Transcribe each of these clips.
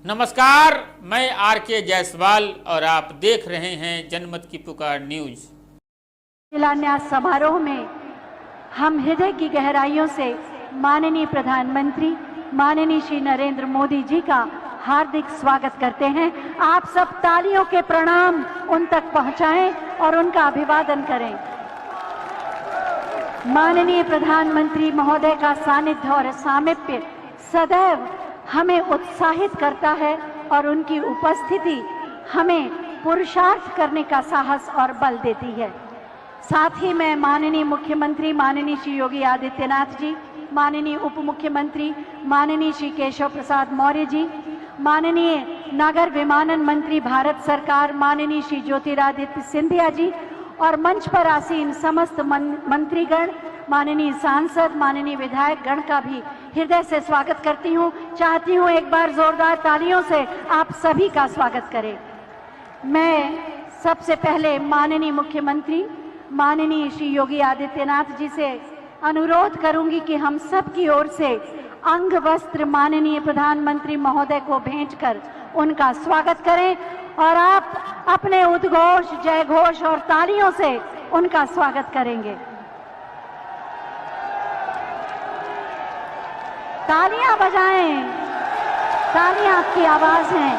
नमस्कार, मैं आर.के. जायसवाल और आप देख रहे हैं जनमत की पुकार न्यूज। शिलान्यास समारोह में हम हृदय की गहराइयों से माननीय प्रधानमंत्री माननीय श्री नरेंद्र मोदी जी का हार्दिक स्वागत करते हैं। आप सब तालियों के प्रणाम उन तक पहुंचाएं और उनका अभिवादन करें। माननीय प्रधानमंत्री महोदय का सानिध्य और सामीप्य सदैव हमें उत्साहित करता है और उनकी उपस्थिति हमें पुरुषार्थ करने का साहस और बल देती है। साथ ही मैं माननीय मुख्यमंत्री माननीय श्री योगी आदित्यनाथ जी, माननीय उप मुख्यमंत्री माननीय श्री केशव प्रसाद मौर्य जी, माननीय नागर विमानन मंत्री भारत सरकार माननीय श्री ज्योतिरादित्य सिंधिया जी और मंच पर आसीन समस्त मंत्रीगण, माननीय सांसद, माननीय विधायक गण का भी हृदय से स्वागत करती हूँ। चाहती हूँ एक बार जोरदार तालियों से आप सभी का स्वागत करें। मैं सबसे पहले माननीय मुख्यमंत्री माननीय श्री योगी आदित्यनाथ जी से अनुरोध करूंगी कि हम सब की ओर से अंग वस्त्र माननीय प्रधानमंत्री महोदय को भेंट कर उनका स्वागत करें और आप अपने उद्घोष, जय घोष और तालियों से उनका स्वागत करेंगे। तालियां बजाएं, तालियां आपकी आवाज है।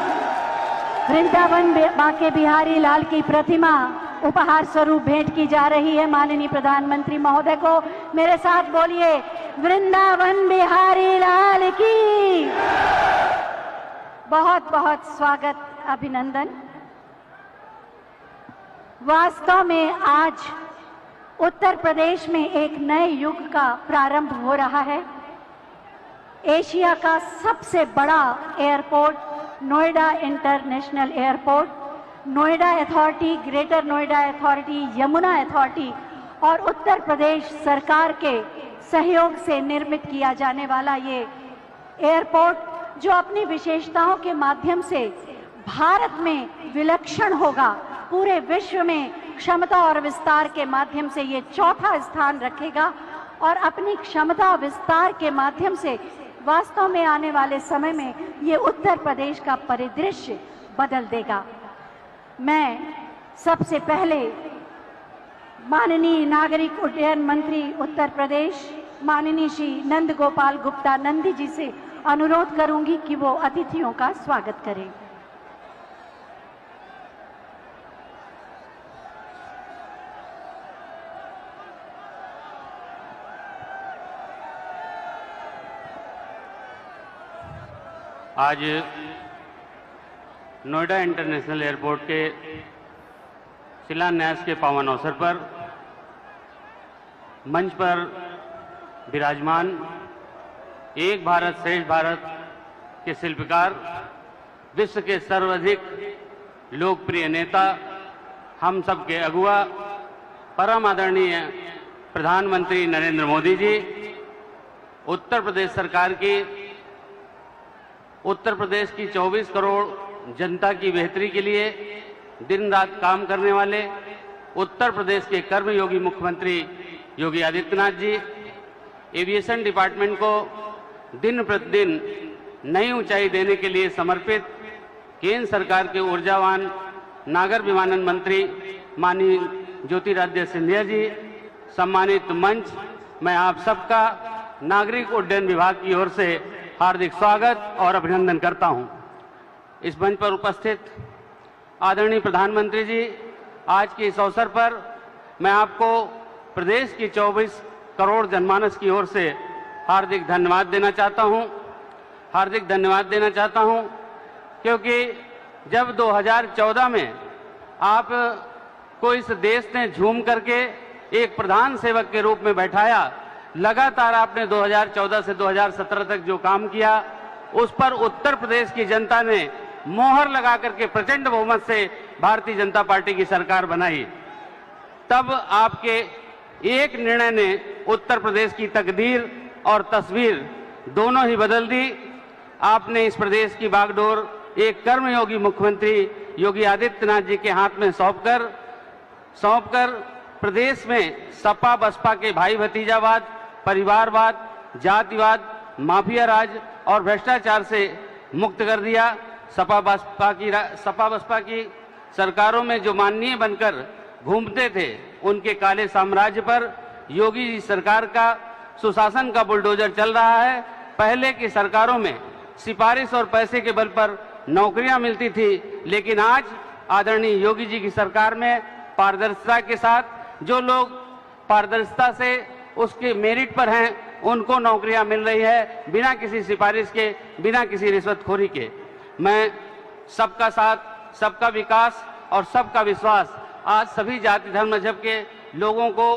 वृंदावन बांके बिहारी लाल की प्रतिमा उपहार स्वरूप भेंट की जा रही है माननीय प्रधानमंत्री महोदय को। मेरे साथ बोलिए, वृंदावन बिहारी लाल की। बहुत बहुत स्वागत, अभिनंदन। वास्तव में आज उत्तर प्रदेश में एक नए युग का प्रारंभ हो रहा है। एशिया का सबसे बड़ा airport Noida international airport, Noida authority, greater Noida authority, Yamuna authority और उत्तर प्रदेश सरकार के सहयोग से निर्मित किया जाने वाला ये एयरपोर्ट जो अपनी विशेषताओं के माध्यम से भारत में विलक्षण होगा, पूरे विश्व में क्षमता और विस्तार के माध्यम से ये चौथा स्थान रखेगा और अपनी क्षमता विस्तार के माध्यम से वास्तव में आने वाले समय में ये उत्तर प्रदेश का परिदृश्य बदल देगा। मैं सबसे पहले माननीय नागरिक उड्डयन मंत्री उत्तर प्रदेश माननीय श्री नंद गोपाल गुप्ता नंदी जी से अनुरोध करूंगी कि वो अतिथियों का स्वागत करें। आज नोएडा इंटरनेशनल एयरपोर्ट के शिलान्यास के पावन अवसर पर मंच पर विराजमान एक भारत श्रेष्ठ भारत के शिल्पकार, विश्व के सर्वाधिक लोकप्रिय नेता, हम सब के अगुआ परम आदरणीय प्रधानमंत्री नरेंद्र मोदी जी, उत्तर प्रदेश सरकार की, उत्तर प्रदेश की 24 करोड़ जनता की बेहतरी के लिए दिन रात काम करने वाले उत्तर प्रदेश के कर्मयोगी मुख्यमंत्री योगी आदित्यनाथ जी, एविएशन डिपार्टमेंट को दिन प्रतिदिन नई ऊंचाई देने के लिए समर्पित केंद्र सरकार के ऊर्जावान नागर विमानन मंत्री माननीय ज्योतिरादित्य सिंधिया जी, सम्मानित मंच, मैं आप सबका नागरिक उड्डयन विभाग की ओर से हार्दिक स्वागत और अभिनंदन करता हूं। इस मंच पर उपस्थित आदरणीय प्रधानमंत्री जी, आज के इस अवसर पर मैं आपको प्रदेश की 24 करोड़ जनमानस की ओर से हार्दिक धन्यवाद देना चाहता हूं। हार्दिक धन्यवाद देना चाहता हूं क्योंकि जब 2014 में आप को इस देश ने झूम करके एक प्रधान सेवक के रूप में बैठाया, लगातार आपने 2014 से 2017 तक जो काम किया उस पर उत्तर प्रदेश की जनता ने मोहर लगा करके प्रचंड बहुमत से भारतीय जनता पार्टी की सरकार बनाई। तब आपके एक निर्णय ने उत्तर प्रदेश की तकदीर और तस्वीर दोनों ही बदल दी। आपने इस प्रदेश की बागडोर एक कर्मयोगी मुख्यमंत्री योगी आदित्यनाथ जी के हाथ में सौंपकर प्रदेश में सपा बसपा के भाई भतीजावाद, परिवारवाद, जातिवाद, माफिया राज और भ्रष्टाचार से मुक्त कर दिया। सपा बसपा की सरकारों में जो माननीय बनकर घूमते थे, उनके काले साम्राज्य पर योगी जी सरकार का सुशासन का बुलडोजर चल रहा है। पहले की सरकारों में सिफारिश और पैसे के बल पर नौकरियां मिलती थी, लेकिन आज आदरणीय योगी जी की सरकार में पारदर्शिता के साथ जो लोग पारदर्शिता से उसके मेरिट पर हैं, उनको नौकरियां मिल रही है, बिना किसी सिफारिश के, बिना किसी रिश्वतखोरी के। मैं सबका साथ, सबका विकास और सबका विश्वास, आज सभी जाति धर्म मजहब के लोगों को,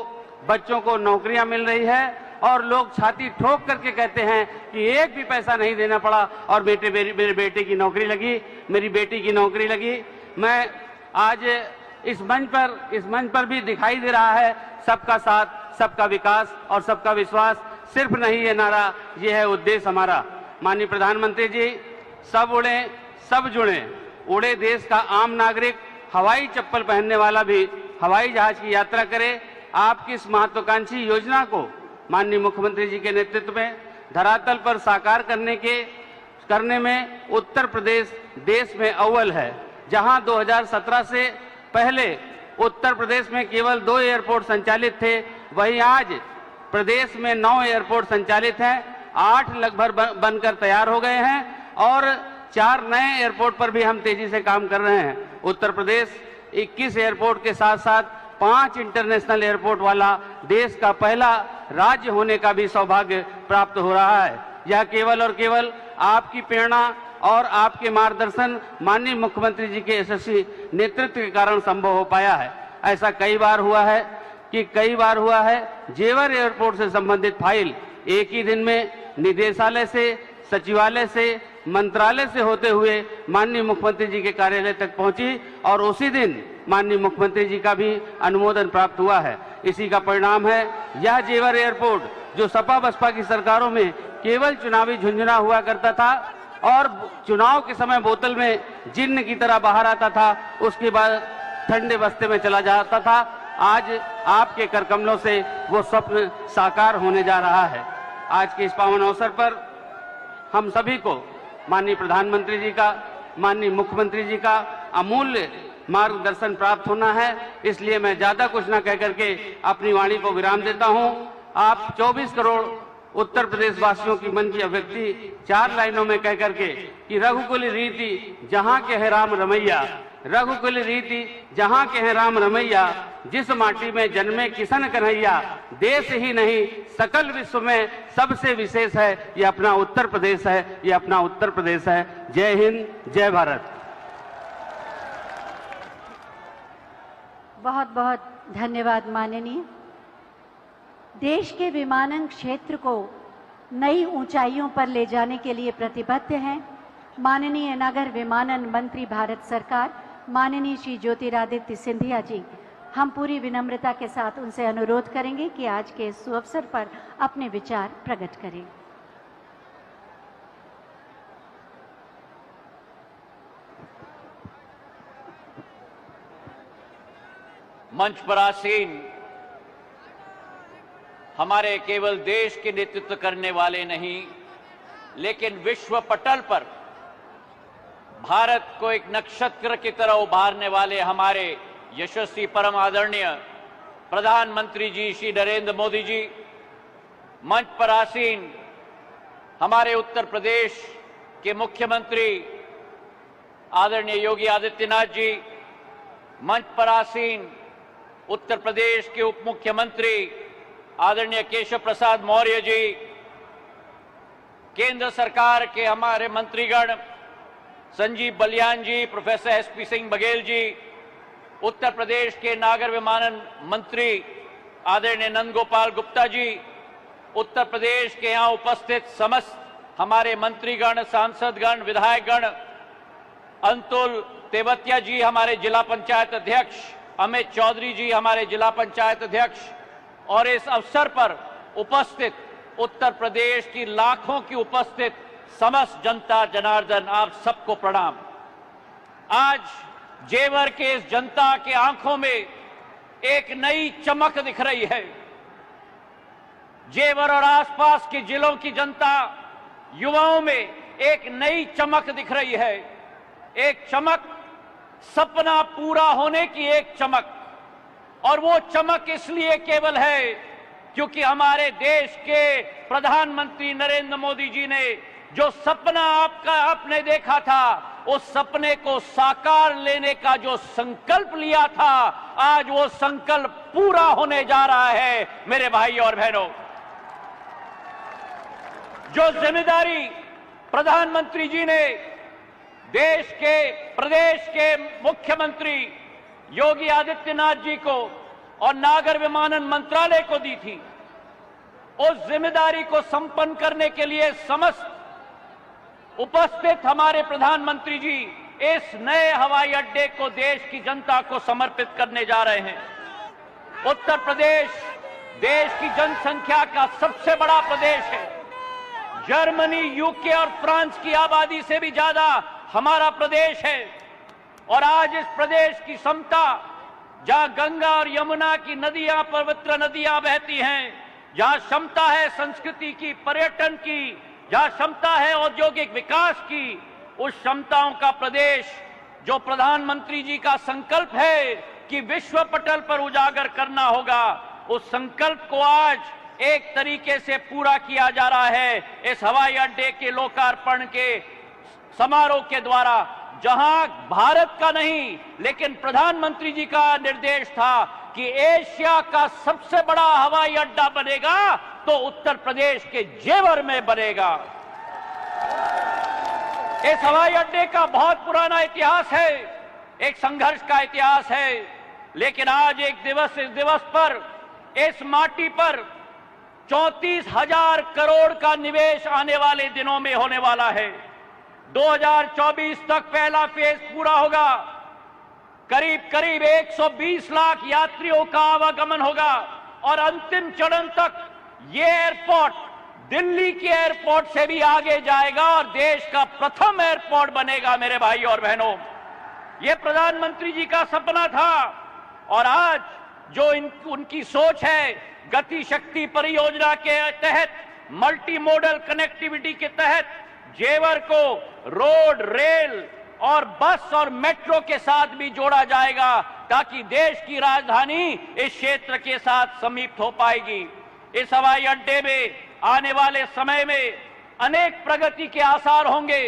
बच्चों को नौकरियां मिल रही है और लोग छाती ठोक करके कहते हैं कि एक भी पैसा नहीं देना पड़ा और मेरे बेटे की नौकरी लगी, मेरी बेटी की नौकरी लगी। मैं आज इस मंच पर भी दिखाई दे रहा है सबका साथ, सबका विकास और सबका विश्वास। सिर्फ नहीं ये नारा, ये है उद्देश्य हमारा। माननीय प्रधानमंत्री जी, सब उड़े सब जुड़े, उड़े देश का आम नागरिक, हवाई चप्पल पहनने वाला भी हवाई जहाज की यात्रा करे। आपकी इस महत्वाकांक्षी योजना को माननीय मुख्यमंत्री जी के नेतृत्व में धरातल पर साकार करने में उत्तर प्रदेश देश में अव्वल है। जहां 2017 से पहले उत्तर प्रदेश में केवल 2 एयरपोर्ट संचालित थे, वहीं आज प्रदेश में 9 एयरपोर्ट संचालित हैं, 8 लगभग बनकर तैयार हो गए हैं और 4 नए एयरपोर्ट पर भी हम तेजी से काम कर रहे हैं। उत्तर प्रदेश 21 एयरपोर्ट के साथ साथ 5 इंटरनेशनल एयरपोर्ट वाला देश का पहला राज्य होने का भी सौभाग्य प्राप्त हो रहा है। यह केवल और केवल आपकी प्रेरणा और आपके मार्गदर्शन, माननीय मुख्यमंत्री जी के यशस्वी नेतृत्व के कारण संभव हो पाया है। ऐसा कई बार हुआ है जेवर एयरपोर्ट से संबंधित फाइल एक ही दिन में निदेशालय से, सचिवालय से, मंत्रालय से होते हुए माननीय मुख्यमंत्री जी के कार्यालय तक पहुंची और उसी दिन माननीय मुख्यमंत्री जी का भी अनुमोदन प्राप्त हुआ है। इसी का परिणाम है यह जेवर एयरपोर्ट, जो सपा बसपा की सरकारों में केवल चुनावी झुंझुना हुआ करता था और चुनाव के समय बोतल में जिन्न की तरह बाहर आता था, उसके बाद ठंडे बस्ते में चला जाता था। आज आपके करकमलों से वो स्वप्न साकार होने जा रहा है। आज के इस पावन अवसर पर हम सभी को माननीय प्रधानमंत्री जी का, माननीय मुख्यमंत्री जी का अमूल्य मार्गदर्शन प्राप्त होना है। इसलिए मैं ज्यादा कुछ न कहकर के अपनी वाणी को विराम देता हूं। आप 24 करोड़ उत्तर प्रदेश वासियों की मन की अभिव्यक्ति 4 लाइनों में कहकर के कि रघुकुल रीति जहां के है राम रमैया, रघुकुल रीति जहां के है राम रमैया, जिस माटी में जन्मे किशन कन्हैया, देश ही नहीं सकल विश्व में सबसे विशेष है ये अपना उत्तर प्रदेश है, ये अपना उत्तर प्रदेश है। जय हिंद, जय भारत। बहुत बहुत धन्यवाद माननीय। देश के विमानन क्षेत्र को नई ऊंचाइयों पर ले जाने के लिए प्रतिबद्ध हैं माननीय नगर विमानन मंत्री भारत सरकार, माननीय श्री ज्योतिरादित्य सिंधिया जी। हम पूरी विनम्रता के साथ उनसे अनुरोध करेंगे कि आज के इस अवसर पर अपने विचार प्रकट करें। मंच पर आसीन हमारे केवल देश के नेतृत्व करने वाले नहीं, लेकिन विश्व पटल पर भारत को एक नक्षत्र की तरह उभारने वाले हमारे यशस्वी परम आदरणीय प्रधानमंत्री जी श्री नरेंद्र मोदी जी, मंच पर आसीन हमारे उत्तर प्रदेश के मुख्यमंत्री आदरणीय योगी आदित्यनाथ जी, मंच पर आसीन उत्तर प्रदेश के उप मुख्यमंत्री आदरणीय केशव प्रसाद मौर्य जी, केंद्र सरकार के हमारे मंत्रीगण संजीव बलियान जी, प्रोफेसर एसपी सिंह बघेल जी, उत्तर प्रदेश के नागर विमानन मंत्री आदरणीय नंदगोपाल गुप्ता जी, उत्तर प्रदेश के यहाँ उपस्थित समस्त हमारे मंत्रीगण, सांसदगण, विधायकगण, अंतुल तेवतिया जी हमारे जिला पंचायत अध्यक्ष, अमित चौधरी जी हमारे जिला पंचायत अध्यक्ष, और इस अवसर पर उपस्थित उत्तर प्रदेश की लाखों की उपस्थित समस्त जनता जनार्दन, आप सबको प्रणाम। आज जेवर के इस जनता के आंखों में एक नई चमक दिख रही है। जेवर और आसपास के जिलों की जनता, युवाओं में एक नई चमक दिख रही है। एक चमक, सपना पूरा होने की एक चमक। और वो चमक इसलिए केवल है क्योंकि हमारे देश के प्रधानमंत्री नरेंद्र मोदी जी ने जो सपना आपने देखा था, उस सपने को साकार लेने का जो संकल्प लिया था, आज वो संकल्प पूरा होने जा रहा है मेरे भाई और बहनों। जो जिम्मेदारी प्रधानमंत्री जी ने देश के प्रदेश के मुख्यमंत्री योगी आदित्यनाथ जी को और नागर विमानन मंत्रालय को दी थी, उस जिम्मेदारी को संपन्न करने के लिए समस्त उपस्थित हमारे प्रधानमंत्री जी इस नए हवाई अड्डे को देश की जनता को समर्पित करने जा रहे हैं। उत्तर प्रदेश देश की जनसंख्या का सबसे बड़ा प्रदेश है। जर्मनी, यूके और फ्रांस की आबादी से भी ज्यादा हमारा प्रदेश है। और आज इस प्रदेश की क्षमता, जहां गंगा और यमुना की नदियां, पवित्र नदियां बहती हैं, जहां क्षमता है संस्कृति की, पर्यटन की, जहां क्षमता है औद्योगिक विकास की, उस क्षमताओं का प्रदेश जो प्रधानमंत्री जी का संकल्प है कि विश्व पटल पर उजागर करना होगा, उस संकल्प को आज एक तरीके से पूरा किया जा रहा है इस हवाई अड्डे के लोकार्पण के समारोह के द्वारा। जहां भारत का नहीं लेकिन प्रधानमंत्री जी का निर्देश था कि एशिया का सबसे बड़ा हवाई अड्डा बनेगा तो उत्तर प्रदेश के जेवर में बनेगा। इस हवाई अड्डे का बहुत पुराना इतिहास है, एक संघर्ष का इतिहास है, लेकिन आज इस दिवस पर इस माटी पर 34,000 करोड़ का निवेश आने वाले दिनों में होने वाला है। 2024 तक पहला फेज पूरा होगा। करीब करीब 120 लाख यात्रियों का आवागमन होगा और अंतिम चरण तक ये एयरपोर्ट दिल्ली के एयरपोर्ट से भी आगे जाएगा और देश का प्रथम एयरपोर्ट बनेगा मेरे भाई और बहनों। ये प्रधानमंत्री जी का सपना था और आज जो उनकी सोच है, गति शक्ति परियोजना के तहत, मल्टी मॉडल कनेक्टिविटी के तहत जेवर को रोड, रेल और बस और मेट्रो के साथ भी जोड़ा जाएगा ताकि देश की राजधानी इस क्षेत्र के साथ समीप हो पाएगी। इस हवाई अड्डे में आने वाले समय में अनेक प्रगति के आसार होंगे।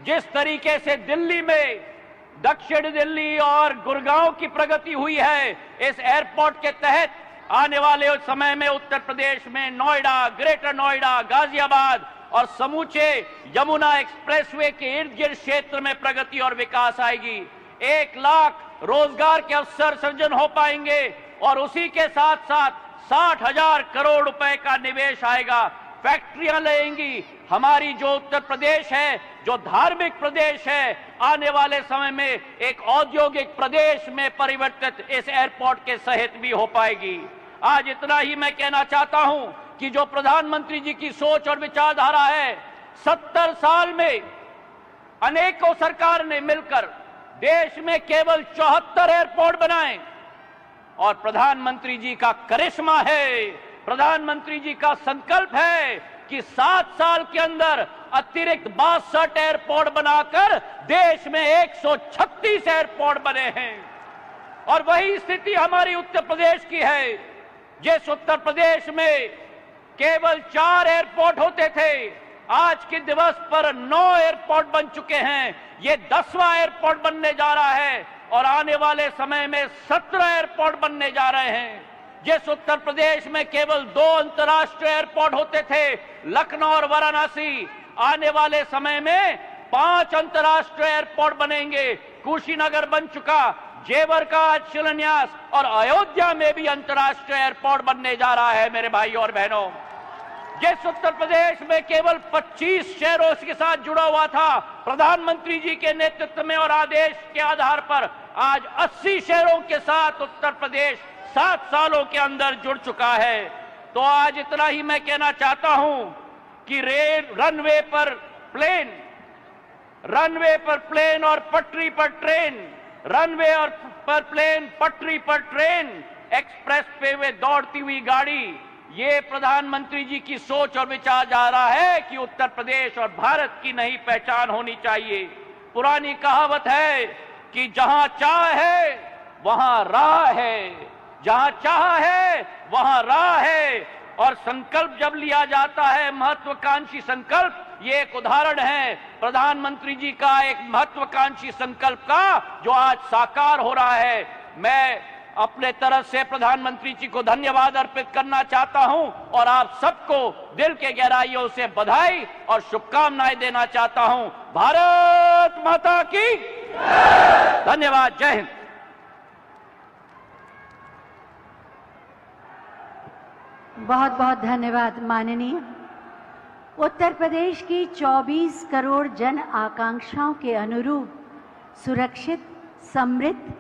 जिस तरीके से दिल्ली में, दक्षिण दिल्ली और गुड़गांव की प्रगति हुई है, इस एयरपोर्ट के तहत आने वाले समय में उत्तर प्रदेश में नोएडा, ग्रेटर नोएडा, गाजियाबाद और समूचे यमुना एक्सप्रेसवे के इर्द गिर्द क्षेत्र में प्रगति और विकास आएगी। 1 लाख रोजगार के अवसर सृजन हो पाएंगे और उसी के साथ साथ 60,000 करोड़ रुपए का निवेश आएगा। फैक्ट्रियां लगेंगी। हमारी जो उत्तर प्रदेश है, जो धार्मिक प्रदेश है, आने वाले समय में एक औद्योगिक प्रदेश में परिवर्तित इस एयरपोर्ट के सहित भी हो पाएगी। आज इतना ही मैं कहना चाहता हूं कि जो प्रधानमंत्री जी की सोच और विचारधारा है, 70 साल में अनेकों सरकार ने मिलकर देश में केवल 74 एयरपोर्ट बनाए और प्रधानमंत्री जी का करिश्मा है, प्रधानमंत्री जी का संकल्प है कि 7 साल के अंदर अतिरिक्त 62 एयरपोर्ट बनाकर देश में 136 एयरपोर्ट बने हैं। और वही स्थिति हमारी उत्तर प्रदेश की है। जिस उत्तर प्रदेश में केवल 4 एयरपोर्ट होते थे, आज के दिवस पर 9 एयरपोर्ट बन चुके हैं। ये 10वां एयरपोर्ट बनने जा रहा है और आने वाले समय में 17 एयरपोर्ट बनने जा रहे हैं। जिस उत्तर प्रदेश में केवल 2 अंतर्राष्ट्रीय एयरपोर्ट होते थे, लखनऊ और वाराणसी, आने वाले समय में 5 अंतर्राष्ट्रीय एयरपोर्ट बनेंगे। कुशीनगर बन चुका, जेवर का आज शिलान्यास और अयोध्या में भी अंतर्राष्ट्रीय एयरपोर्ट बनने जा रहा है मेरे भाई और बहनों। जिस उत्तर प्रदेश में केवल 25 शहरों के साथ जुड़ा हुआ था, प्रधानमंत्री जी के नेतृत्व में और आदेश के आधार पर आज 80 शहरों के साथ उत्तर प्रदेश 7 सालों के अंदर जुड़ चुका है। तो आज इतना ही मैं कहना चाहता हूं कि रनवे पर प्लेन और पटरी पर ट्रेन, रनवे और पर प्लेन, पटरी पर ट्रेन, एक्सप्रेस वे दौड़ती हुई गाड़ी, ये प्रधानमंत्री जी की सोच और विचार जा रहा है कि उत्तर प्रदेश और भारत की नई पहचान होनी चाहिए। पुरानी कहावत है कि जहां चाह है वहां राह है, जहां चाह है वहां राह है। और संकल्प जब लिया जाता है, महत्वाकांक्षी संकल्प, ये एक उदाहरण है प्रधानमंत्री जी का एक महत्वाकांक्षी संकल्प का जो आज साकार हो रहा है। मैं अपने तरफ से प्रधानमंत्री जी को धन्यवाद अर्पित करना चाहता हूं और आप सबको दिल के गहराइयों से बधाई और शुभकामनाएं देना चाहता हूं। भारत माता की धन्यवाद। जय हिंद। बहुत बहुत धन्यवाद माननीय। उत्तर प्रदेश की 24 करोड़ जन आकांक्षाओं के अनुरूप सुरक्षित, समृद्ध,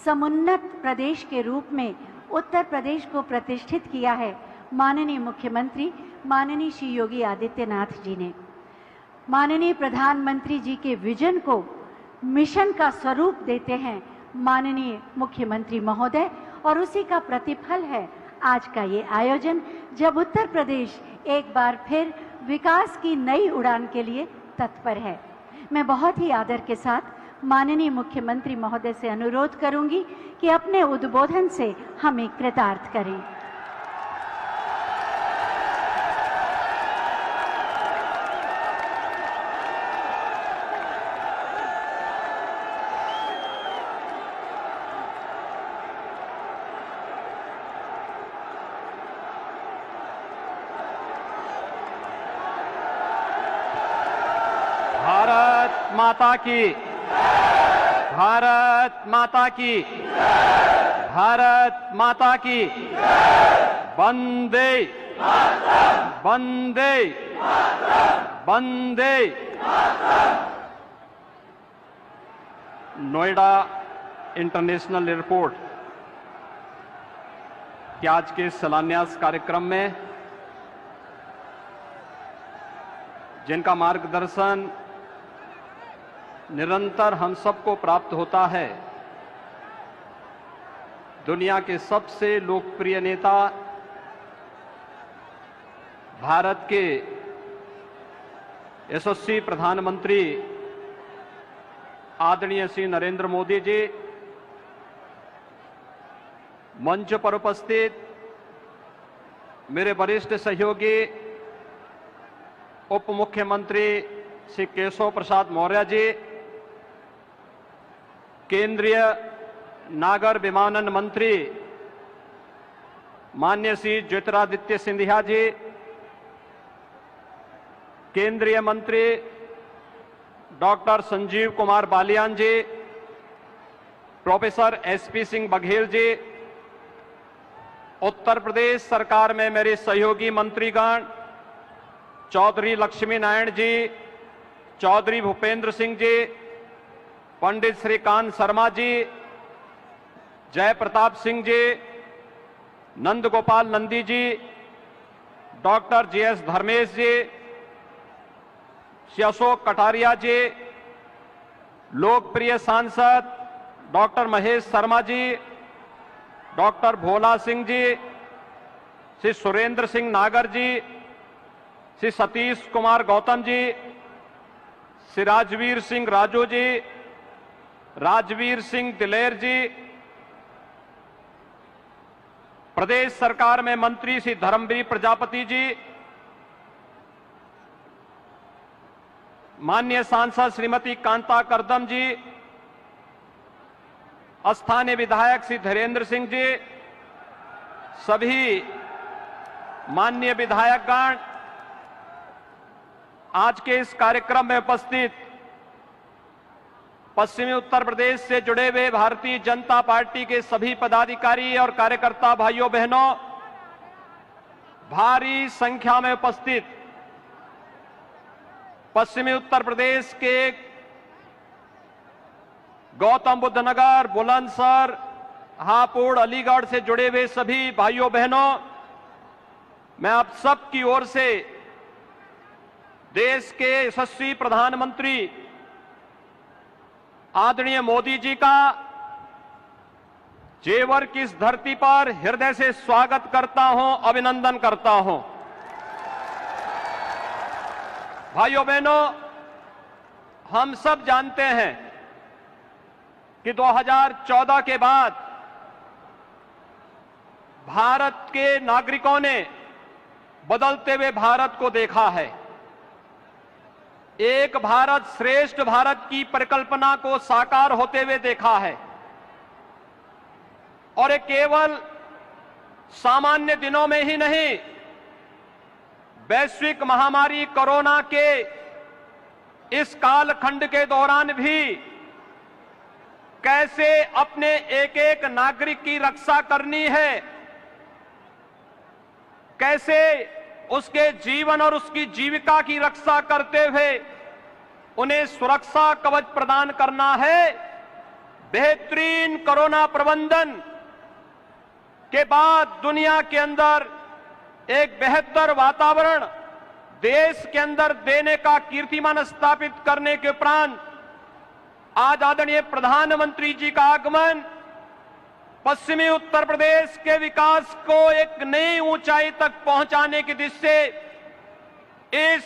समुन्नत प्रदेश के रूप में उत्तर प्रदेश को प्रतिष्ठित किया है माननीय मुख्यमंत्री माननीय श्री योगी आदित्यनाथ जी ने। माननीय प्रधानमंत्री जी के विजन को मिशन का स्वरूप देते हैं माननीय मुख्यमंत्री महोदय, और उसी का प्रतिफल है आज का ये आयोजन, जब उत्तर प्रदेश एक बार फिर विकास की नई उड़ान के लिए तत्पर है। मैं बहुत ही आदर के साथ माननीय मुख्यमंत्री महोदय से अनुरोध करूंगी कि अपने उद्बोधन से हमें कृतार्थ करें। भारत माता की, भारत माता की, भारत माता की, वंदे वंदे वंदे। नोएडा इंटरनेशनल एयरपोर्ट के आज के शिलान्यास कार्यक्रम में जिनका मार्गदर्शन निरंतर हम सबको प्राप्त होता है, दुनिया के सबसे लोकप्रिय नेता, भारत के यशस्वी प्रधानमंत्री आदरणीय श्री नरेंद्र मोदी जी, मंच पर उपस्थित मेरे वरिष्ठ सहयोगी उप मुख्यमंत्री श्री केशव प्रसाद मौर्य जी, केंद्रीय नागर विमानन मंत्री माननीय श्री ज्योतिरादित्य सिंधिया जी, केंद्रीय मंत्री डॉक्टर संजीव कुमार बालियान जी, प्रोफेसर एसपी सिंह बघेल जी, उत्तर प्रदेश सरकार में मेरे सहयोगी मंत्रीगण चौधरी लक्ष्मी नारायण जी, चौधरी भूपेंद्र सिंह जी, पंडित श्रीकांत शर्मा जी, जय प्रताप सिंह जी, नंद गोपाल नंदी जी, डॉक्टर जीएस धर्मेश जी, श्री अशोक कटारिया जी, लोकप्रिय सांसद डॉक्टर महेश शर्मा जी, डॉक्टर भोला सिंह जी, श्री सुरेंद्र सिंह नागर जी, श्री सतीश कुमार गौतम जी, श्री राजवीर सिंह राजू जी, राजवीर सिंह दिलेर जी, प्रदेश सरकार में मंत्री श्री धर्मवीर प्रजापति जी, माननीय सांसद श्रीमती कांता करदम जी, स्थानीय विधायक श्री धीरेन्द्र सिंह जी, सभी माननीय विधायकगण, आज के इस कार्यक्रम में उपस्थित पश्चिमी उत्तर प्रदेश से जुड़े हुए भारतीय जनता पार्टी के सभी पदाधिकारी और कार्यकर्ता भाइयों बहनों, भारी संख्या में उपस्थित पश्चिमी उत्तर प्रदेश के गौतम बुद्ध नगर, बुलंदशहर, हापुड़, अलीगढ़ से जुड़े हुए सभी भाइयों बहनों, मैं आप सब की ओर से देश के यशस्वी प्रधानमंत्री आदरणीय मोदी जी का जेवर की इस धरती पर हृदय से स्वागत करता हूं, अभिनंदन करता हूं। भाइयों बहनों, हम सब जानते हैं कि 2014 के बाद भारत के नागरिकों ने बदलते हुए भारत को देखा है। एक भारत श्रेष्ठ भारत की परिकल्पना को साकार होते हुए देखा है और ये केवल सामान्य दिनों में ही नहीं, वैश्विक महामारी कोरोना के इस कालखंड के दौरान भी कैसे अपने एक एक नागरिक की रक्षा करनी है, कैसे उसके जीवन और उसकी जीविका की रक्षा करते हुए उन्हें सुरक्षा कवच प्रदान करना है। बेहतरीन कोरोना प्रबंधन के बाद दुनिया के अंदर एक बेहतर वातावरण देश के अंदर देने का कीर्तिमान स्थापित करने के उपरांत आज आदरणीय प्रधानमंत्री जी का आगमन पश्चिमी उत्तर प्रदेश के विकास को एक नई ऊंचाई तक पहुंचाने की दिशा से इस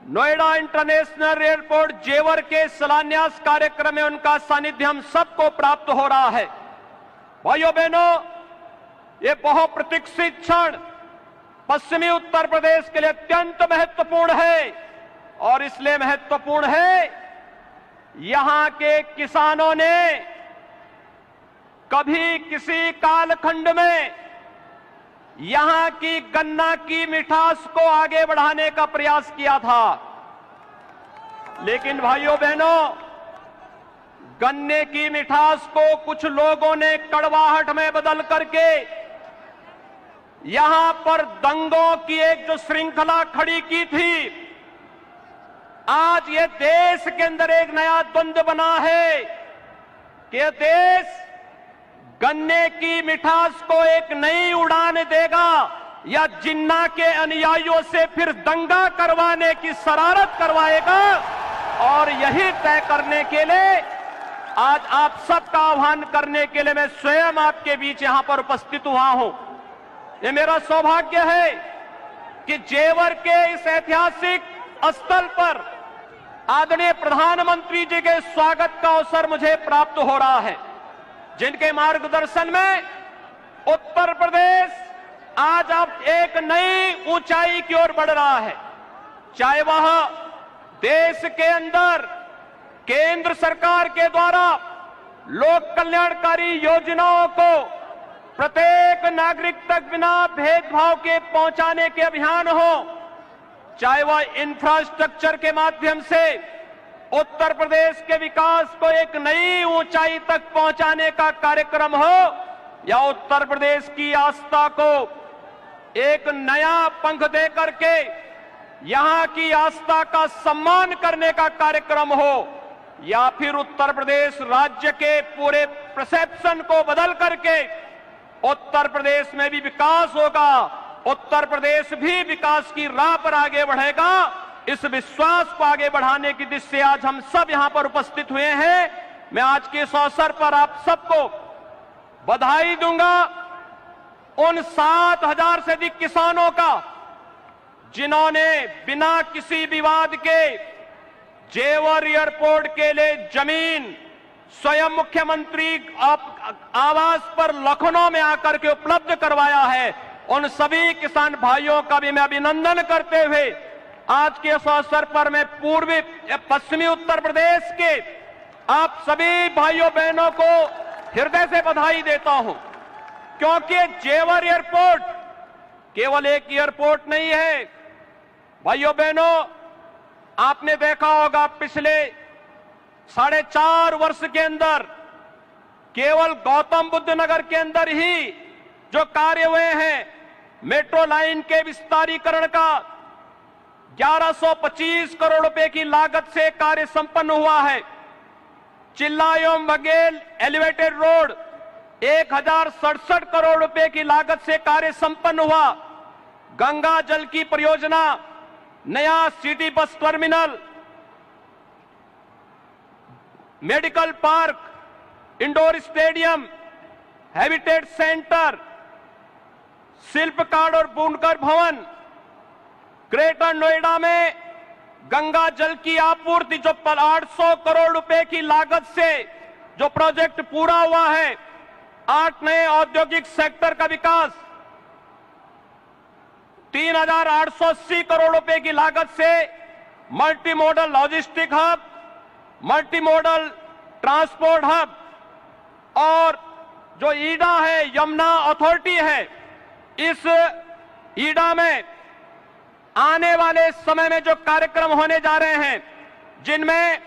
नोएडा इंटरनेशनल एयरपोर्ट जेवर के शिलान्यास कार्यक्रम में उनका सानिध्य हम सबको प्राप्त हो रहा है। भाइयों बहनों, ये बहुप्रतीक्षित क्षण पश्चिमी उत्तर प्रदेश के लिए अत्यंत महत्वपूर्ण है और इसलिए महत्वपूर्ण है, यहां के किसानों ने कभी किसी कालखंड में यहां की गन्ना की मिठास को आगे बढ़ाने का प्रयास किया था, लेकिन भाइयों बहनों, गन्ने की मिठास को कुछ लोगों ने कड़वाहट में बदल करके यहां पर दंगों की एक जो श्रृंखला खड़ी की थी, आज ये देश के अंदर एक नया द्वंद्व बना है कि देश गन्ने की मिठास को एक नई उड़ान देगा या जिन्ना के अनुयायियों से फिर दंगा करवाने की शरारत करवाएगा। और यही तय करने के लिए आज आप सबका आह्वान करने के लिए मैं स्वयं आपके बीच यहां पर उपस्थित हुआ हूं। ये मेरा सौभाग्य है कि जेवर के इस ऐतिहासिक स्थल पर आदरणीय प्रधानमंत्री जी के स्वागत का अवसर मुझे प्राप्त हो रहा है, जिनके मार्गदर्शन में उत्तर प्रदेश आज अब एक नई ऊंचाई की ओर बढ़ रहा है। चाहे वह देश के अंदर केंद्र सरकार के द्वारा लोक कल्याणकारी योजनाओं को प्रत्येक नागरिक तक बिना भेदभाव के पहुंचाने के अभियान हो, चाहे वह इंफ्रास्ट्रक्चर के माध्यम से उत्तर प्रदेश के विकास को एक नई ऊंचाई तक पहुंचाने का कार्यक्रम हो, या उत्तर प्रदेश की आस्था को एक नया पंख दे करके यहां की आस्था का सम्मान करने का कार्यक्रम हो, या फिर उत्तर प्रदेश राज्य के पूरे परसेप्शन को बदल करके उत्तर प्रदेश में भी विकास होगा, उत्तर प्रदेश भी विकास की राह पर आगे बढ़ेगा, इस विश्वास को आगे बढ़ाने की दिशा से आज हम सब यहां पर उपस्थित हुए हैं। मैं आज के इस अवसर पर आप सबको बधाई दूंगा उन 7,000 से अधिक किसानों का जिन्होंने बिना किसी विवाद के जेवर एयरपोर्ट के लिए जमीन स्वयं मुख्यमंत्री आवास पर लखनऊ में आकर के उपलब्ध करवाया है। उन सभी किसान भाइयों का भी मैं अभिनंदन करते हुए आज के इस अवसर पर मैं पूर्वी पश्चिमी उत्तर प्रदेश के आप सभी भाइयों बहनों को हृदय से बधाई देता हूं, क्योंकि जेवर एयरपोर्ट केवल एक एयरपोर्ट नहीं है। भाइयों बहनों, आपने देखा होगा पिछले 4.5 वर्ष के अंदर केवल गौतम बुद्ध नगर के अंदर ही जो कार्य हुए हैं, मेट्रो लाइन के विस्तारीकरण का 1125 करोड़ रुपए की लागत से कार्य संपन्न हुआ है। चिल्ला एवं बघेल एलिवेटेड रोड 1067 करोड़ रुपए की लागत से कार्य संपन्न हुआ। गंगा जल की परियोजना, नया city bus terminal, medical park, indoor stadium, habitat centre, शिल्पकार और बुनकर भवन, ग्रेटर नोएडा में गंगा जल की आपूर्ति जो 800 करोड़ रुपए की लागत से जो प्रोजेक्ट पूरा हुआ है, 8 नए औद्योगिक सेक्टर का विकास, 3,880 करोड़ रुपए की लागत से multi modal logistic hub, multi modal transport hub, और जो ईडा है, यमुना अथॉरिटी है, इस ईडा में आने वाले समय में जो कार्यक्रम होने जा रहे हैं, जिनमें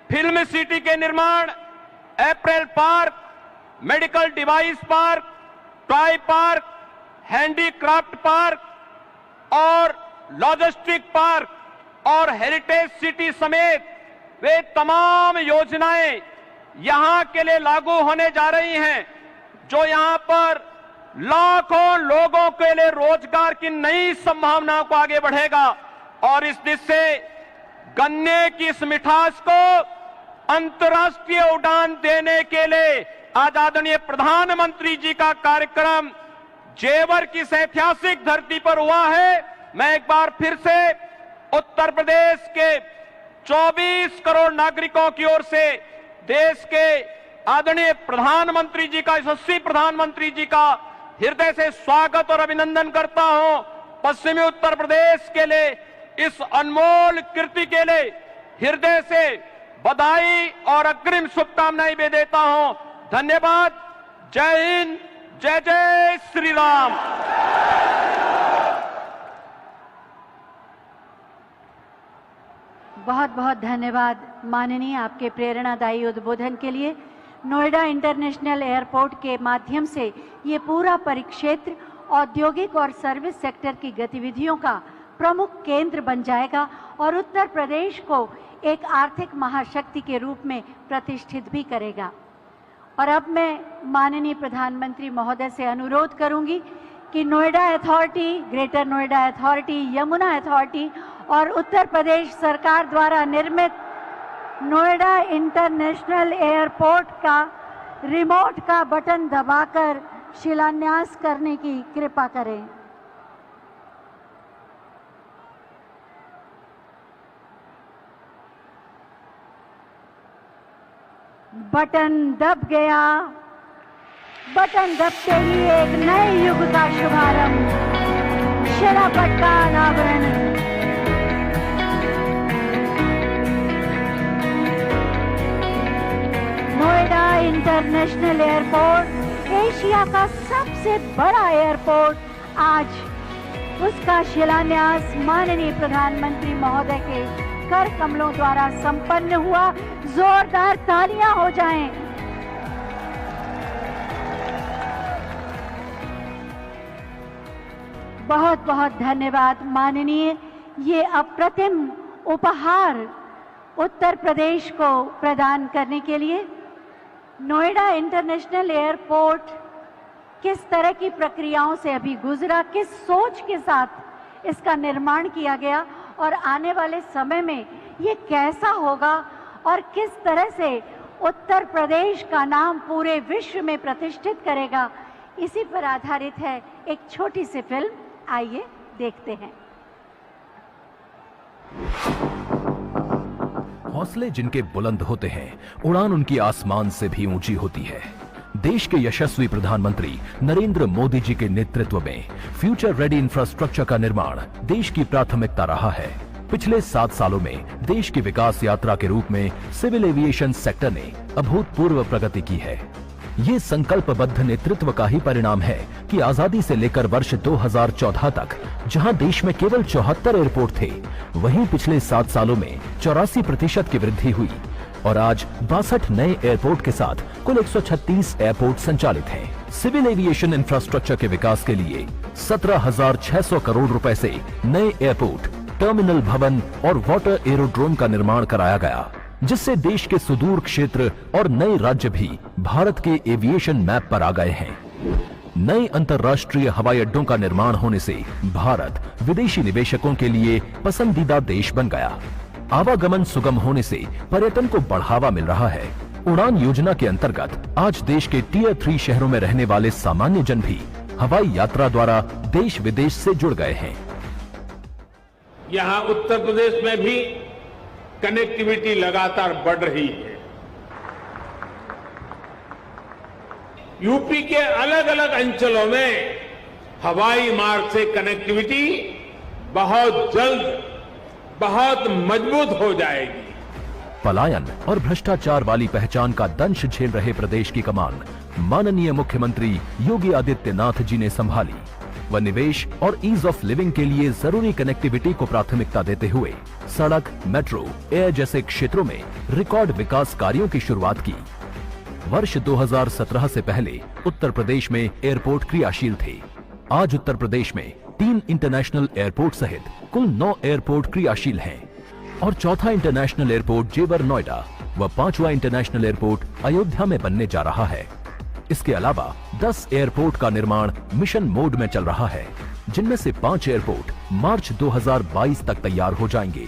फिल्म सिटी के निर्माण, April park, medical device park, toy park, handicraft park और लॉजिस्टिक पार्क और हेरिटेज सिटी समेत वे तमाम योजनाएं यहां के लिए लागू होने जा रही हैं, जो यहां पर लाखों लोगों के लिए रोजगार की नई संभावनाओं को आगे बढ़ेगा। और इस दिशा से गन्ने की इस मिठास को अंतर्राष्ट्रीय उड़ान देने के लिए आज आदरणीय प्रधानमंत्री जी का कार्यक्रम जेवर की इस ऐतिहासिक धरती पर हुआ है। मैं एक बार फिर से उत्तर प्रदेश के 24 करोड़ नागरिकों की ओर से देश के आदरणीय प्रधानमंत्री जी का, यशस्वी प्रधानमंत्री जी का हृदय से स्वागत और अभिनंदन करता हूं। पश्चिमी उत्तर प्रदेश के लिए इस अनमोल कृति के लिए हृदय से बधाई और अग्रिम शुभकामनाएं भी देता हूं। धन्यवाद। जय हिंद, जय जय श्री राम। बहुत बहुत धन्यवाद माननीय, आपके प्रेरणादायी उद्बोधन के लिए। नोएडा इंटरनेशनल एयरपोर्ट के माध्यम से ये पूरा परिक्षेत्र औद्योगिक और सर्विस सेक्टर की गतिविधियों का प्रमुख केंद्र बन जाएगा और उत्तर प्रदेश को एक आर्थिक महाशक्ति के रूप में प्रतिष्ठित भी करेगा। और अब मैं माननीय प्रधानमंत्री महोदय से अनुरोध करूंगी कि Noida authority, greater Noida authority, Yamuna authority और उत्तर प्रदेश सरकार द्वारा निर्मित नोएडा इंटरनेशनल एयरपोर्ट का रिमोट का बटन दबाकर शिलान्यास करने की कृपा करें। बटन दब गया। बटन दबते ही एक नए युग का शुभारंभ, शिलापट का अनावरण। नोएडा इंटरनेशनल एयरपोर्ट एशिया का सबसे बड़ा एयरपोर्ट, आज उसका शिलान्यास माननीय प्रधानमंत्री महोदय के कर कमलों द्वारा संपन्न हुआ। जोरदार तालियां हो जाएं। बहुत बहुत धन्यवाद माननीय। ये अप्रतिम उपहार उत्तर प्रदेश को प्रदान करने के लिए। नोएडा इंटरनेशनल एयरपोर्ट किस तरह की प्रक्रियाओं से अभी गुजरा, किस सोच के साथ इसका निर्माण किया गया और आने वाले समय में ये कैसा होगा और किस तरह से उत्तर प्रदेश का नाम पूरे विश्व में प्रतिष्ठित करेगा, इसी पर आधारित है एक छोटी सी फिल्म। आइए देखते हैं। हौसले जिनके बुलंद होते हैं, उड़ान उनकी आसमान से भी ऊंची होती है। देश के यशस्वी प्रधानमंत्री नरेंद्र मोदी जी के नेतृत्व में फ्यूचर रेडी इंफ्रास्ट्रक्चर का निर्माण देश की प्राथमिकता रहा है। पिछले 7 सालों में देश की विकास यात्रा के रूप में सिविल एविएशन सेक्टर ने अभूतपूर्व प्रगति की है। ये संकल्पबद्ध नेतृत्व का ही परिणाम है कि आजादी से लेकर वर्ष 2014 तक जहां देश में केवल 74 एयरपोर्ट थे, वहीं पिछले 7 सालों में 84% की वृद्धि हुई और आज 62 नए एयरपोर्ट के साथ कुल 136 एयरपोर्ट संचालित हैं। सिविल एविएशन इंफ्रास्ट्रक्चर के विकास के लिए 17,600 करोड़ रुपए से नए एयरपोर्ट, टर्मिनल भवन और वाटर एरोड्रोम का निर्माण कराया गया, जिससे देश के सुदूर क्षेत्र और नए राज्य भी भारत के एविएशन मैप पर आ गए हैं। नए अंतर्राष्ट्रीय हवाई अड्डों का निर्माण होने से भारत विदेशी निवेशकों के लिए पसंदीदा देश बन गया। आवागमन सुगम होने से पर्यटन को बढ़ावा मिल रहा है। उड़ान योजना के अंतर्गत आज देश के टियर 3 शहरों में रहने वाले सामान्य जन भी हवाई यात्रा द्वारा देश विदेश से जुड़ गए हैं। यहां उत्तर प्रदेश में भी कनेक्टिविटी लगातार बढ़ रही है। यूपी के अलग अलग अंचलों में हवाई मार्ग से कनेक्टिविटी बहुत जल्द बहुत मजबूत हो जाएगी। पलायन और भ्रष्टाचार वाली पहचान का दंश झेल रहे प्रदेश की कमान माननीय मुख्यमंत्री योगी आदित्यनाथ जी ने संभाली व निवेश और ईज ऑफ लिविंग के लिए जरूरी कनेक्टिविटी को प्राथमिकता देते हुए सड़क, मेट्रो, एयर जैसे क्षेत्रों में रिकॉर्ड विकास कार्यों की शुरुआत की। वर्ष 2017 से पहले उत्तर प्रदेश में एयरपोर्ट क्रियाशील थे। आज उत्तर प्रदेश में 3 इंटरनेशनल एयरपोर्ट सहित कुल 9 एयरपोर्ट क्रियाशील हैं और चौथा इंटरनेशनल एयरपोर्ट जेवर नोएडा व 5वां इंटरनेशनल एयरपोर्ट अयोध्या में बनने जा रहा है। इसके अलावा 10 एयरपोर्ट का निर्माण मिशन मोड में चल रहा है, जिनमें से 5 एयरपोर्ट मार्च 2022 तक तैयार हो जाएंगे।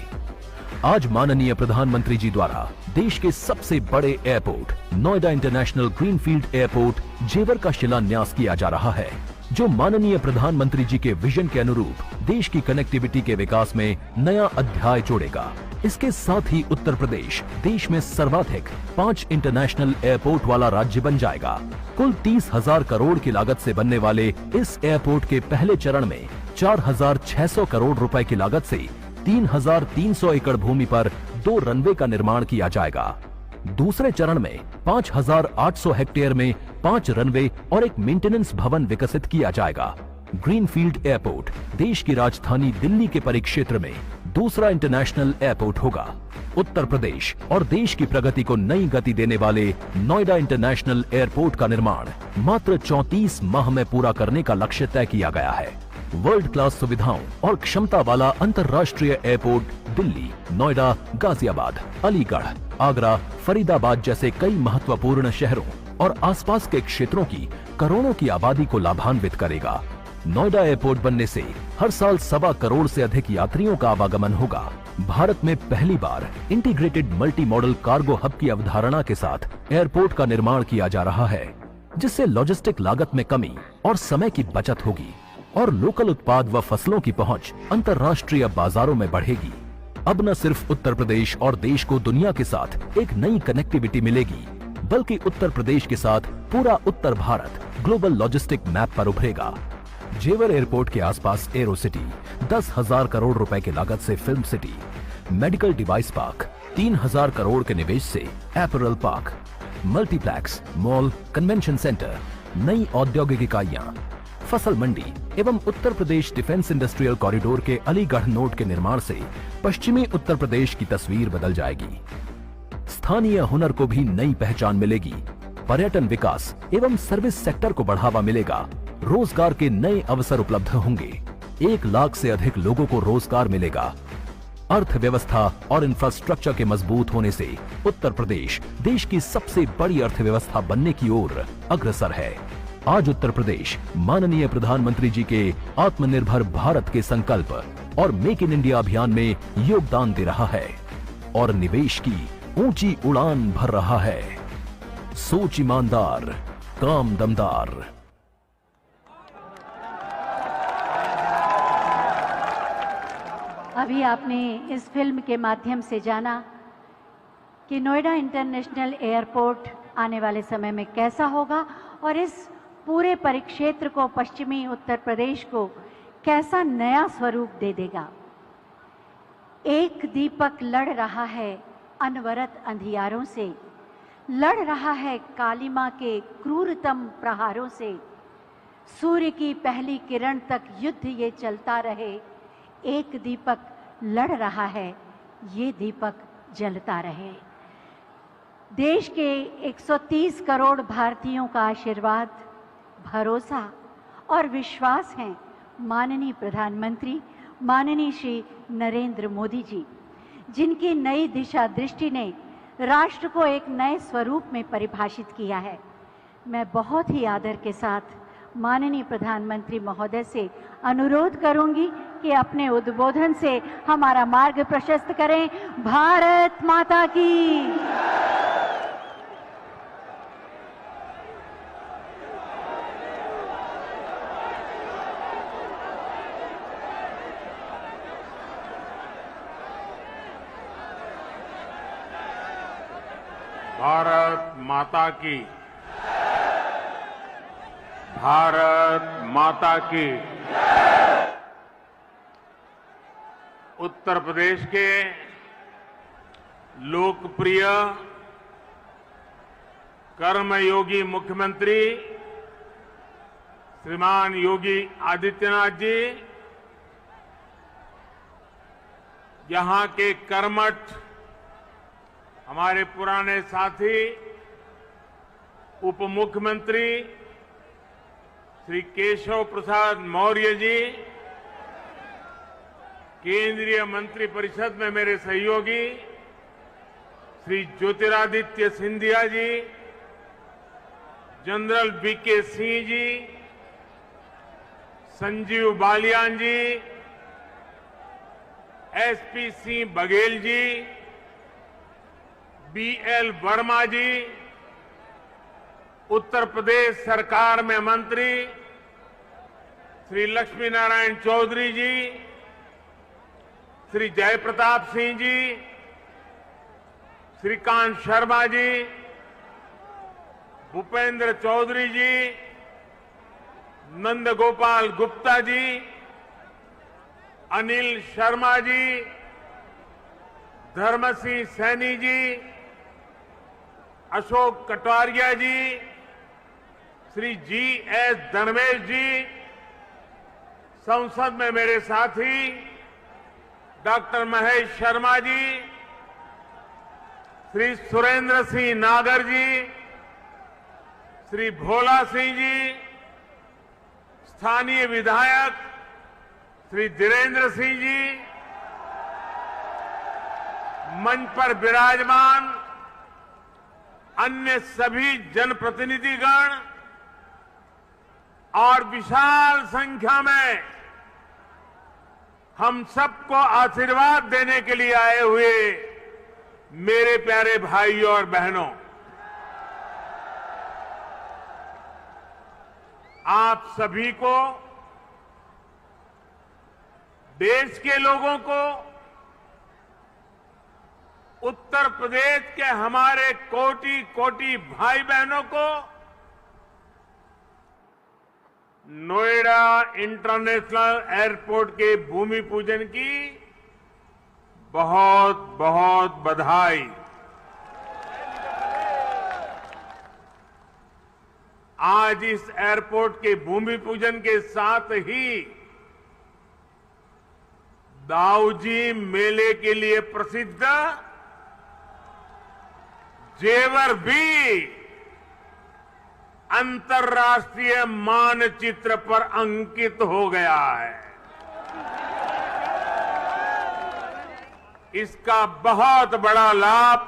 आज माननीय प्रधानमंत्री जी द्वारा देश के सबसे बड़े airport Noida international greenfield airport जेवर का शिलान्यास किया जा रहा है, जो माननीय प्रधानमंत्री जी के विजन के अनुरूप देश की कनेक्टिविटी के विकास में नया अध्याय जोड़ेगा। इसके साथ ही उत्तर प्रदेश देश में सर्वाधिक 5 इंटरनेशनल एयरपोर्ट वाला राज्य बन जाएगा। कुल 30,000 करोड़ की लागत से बनने वाले इस एयरपोर्ट के पहले चरण में 4,600 करोड़ रुपए की लागत से 3,300 एकड़ भूमि पर 2 रनवे का निर्माण किया जाएगा। दूसरे चरण में 5,800 हेक्टेयर में 5 रनवे और एक मेंटेनेंस भवन विकसित किया जाएगा। ग्रीनफील्ड एयरपोर्ट देश की राजधानी दिल्ली के परिक्षेत्र में दूसरा इंटरनेशनल एयरपोर्ट होगा। उत्तर प्रदेश और देश की प्रगति को नई गति देने वाले नोएडा इंटरनेशनल एयरपोर्ट का निर्माण मात्र 34 माह में पूरा करने का लक्ष्य तय किया गया है। वर्ल्ड क्लास सुविधाओं और क्षमता वाला अंतर्राष्ट्रीय एयरपोर्ट दिल्ली, नोएडा, गाजियाबाद, अलीगढ़, आगरा, फरीदाबाद जैसे कई महत्वपूर्ण शहरों और आसपास के क्षेत्रों की करोड़ों की आबादी को लाभान्वित करेगा। नोएडा एयरपोर्ट बनने से हर साल 1.25 करोड़ से अधिक यात्रियों का आवागमन होगा। भारत में पहली बार integrated multi model cargo hub की अवधारणा के साथ एयरपोर्ट का निर्माण किया जा रहा है, जिससे लॉजिस्टिक लागत में कमी और समय की बचत होगी और लोकल उत्पाद व फसलों की पहुंच अंतर्राष्ट्रीय बाजारों में बढ़ेगी। अब न सिर्फ उत्तर प्रदेश और देश को दुनिया के साथ एक नई कनेक्टिविटी मिलेगी, बल्कि उत्तर प्रदेश के साथ पूरा उत्तर भारत ग्लोबल लॉजिस्टिक मैप पर उभरेगा। जेवर एयरपोर्ट के आसपास एरो सिटी, 10,000 करोड़ रुपए की लागत से film city, medical device park, 3,000 crore के निवेश से apparel park, multiplex, mall, convention centre, नई औद्योगिक इकाइयां, फसल मंडी एवं Uttar Pradesh defence industrial corridor के अलीगढ़ नोड के निर्माण से पश्चिमी उत्तर प्रदेश की तस्वीर बदल जाएगी। स्थानीय हुनर को भी नई पहचान मिलेगी। पर्यटन विकास एवं सर्विस सेक्टर को बढ़ावा मिलेगा। रोजगार के नए अवसर उपलब्ध होंगे। 1 लाख से अधिक लोगों को रोजगार मिलेगा। अर्थव्यवस्था और इंफ्रास्ट्रक्चर के मजबूत होने से उत्तर प्रदेश देश की सबसे बड़ी अर्थव्यवस्था बनने की ओर अग्रसर है। आज उत्तर प्रदेश माननीय प्रधानमंत्री जी के आत्मनिर्भर भारत के संकल्प और मेक इन इंडिया अभियान में योगदान दे रहा है और निवेश की ऊंची उड़ान भर रहा है। सोच ईमानदार, काम दमदार। अभी आपने इस फिल्म के माध्यम से जाना कि नोएडा इंटरनेशनल एयरपोर्ट आने वाले समय में कैसा होगा और इस पूरे परिक्षेत्र को, पश्चिमी उत्तर प्रदेश को कैसा नया स्वरूप दे देगा। एक दीपक लड़ रहा है अनवरत अंधियारों से, लड़ रहा है कालिमा के क्रूरतम प्रहारों से। सूर्य की पहली किरण तक युद्ध ये चलता रहे। एक दीपक लड़ रहा है, ये दीपक जलता रहे। देश के 130 करोड़ भारतीयों का आशीर्वाद, भरोसा और विश्वास है माननीय प्रधानमंत्री माननीय श्री नरेंद्र मोदी जी, जिनकी नई दिशा दृष्टि ने राष्ट्र को एक नए स्वरूप में परिभाषित किया है। मैं बहुत ही आदर के साथ माननीय प्रधानमंत्री महोदय से अनुरोध करूंगी कि अपने उद्बोधन से हमारा मार्ग प्रशस्त करें। भारत माता की। भारत माता की, भारत माता की। उत्तर प्रदेश के लोकप्रिय कर्मयोगी मुख्यमंत्री श्रीमान योगी आदित्यनाथ जी यहां के कर्मठ हमारे पुराने साथी उप मुख्यमंत्री श्री केशव प्रसाद मौर्य जी, केंद्रीय मंत्रिपरिषद में मेरे सहयोगी श्री ज्योतिरादित्य सिंधिया जी, जनरल वीके सिंह जी, संजीव बालियान जी, एसपी सिंह बघेल जी, बीएल वर्मा जी, उत्तर प्रदेश सरकार में मंत्री श्री लक्ष्मी नारायण चौधरी जी, श्री जयप्रताप सिंह जी, श्रीकांत शर्मा जी, भूपेंद्र चौधरी जी, नंदगोपाल गुप्ता जी, अनिल शर्मा जी, धर्मसिंह सैनी जी, अशोक कटारिया जी, श्री जी.एस. धर्मेश जी, संसद में मेरे साथी डॉक्टर महेश शर्मा जी, श्री सुरेंद्र सिंह नागर जी, श्री भोला सिंह जी, स्थानीय विधायक श्री धीरेन्द्र सिंह जी, मंच पर विराजमान अन्य सभी जनप्रतिनिधिगण और विशाल संख्या में हम सबको आशीर्वाद देने के लिए आए हुए मेरे प्यारे भाइयों और बहनों, आप सभी को, देश के लोगों को, उत्तर प्रदेश के हमारे कोटि कोटि भाई बहनों को नोएडा इंटरनेशनल एयरपोर्ट के भूमि पूजन की बहुत बहुत बधाई। आज इस एयरपोर्ट के भूमि पूजन के साथ ही दाऊजी मेले के लिए प्रसिद्ध जेवर भी अंतर्राष्ट्रीय मानचित्र पर अंकित हो गया है। इसका बहुत बड़ा लाभ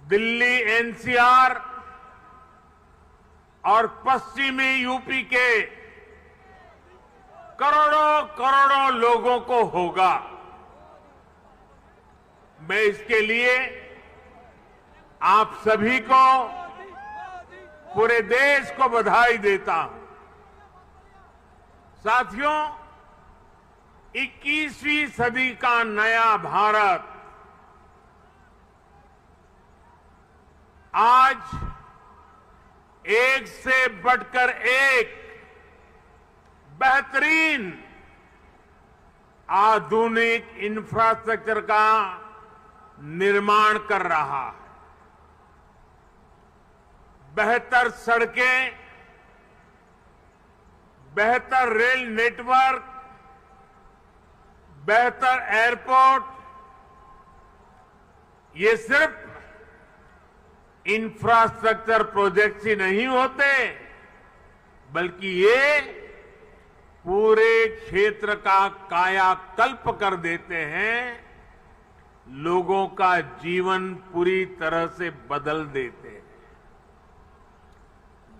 दिल्ली एनसीआर और पश्चिमी यूपी के करोड़ों करोड़ों लोगों को होगा। मैं इसके लिए आप सभी को, पूरे देश को बधाई देता हूं। साथियों, 21वीं सदी का नया भारत आज एक से बढ़कर एक बेहतरीन आधुनिक इंफ्रास्ट्रक्चर का निर्माण कर रहा है। बेहतर सड़कें, बेहतर रेल नेटवर्क, बेहतर एयरपोर्ट, ये सिर्फ इंफ्रास्ट्रक्चर प्रोजेक्ट्स ही नहीं होते, बल्कि ये पूरे क्षेत्र का कायाकल्प कर देते हैं, लोगों का जीवन पूरी तरह से बदल देते हैं।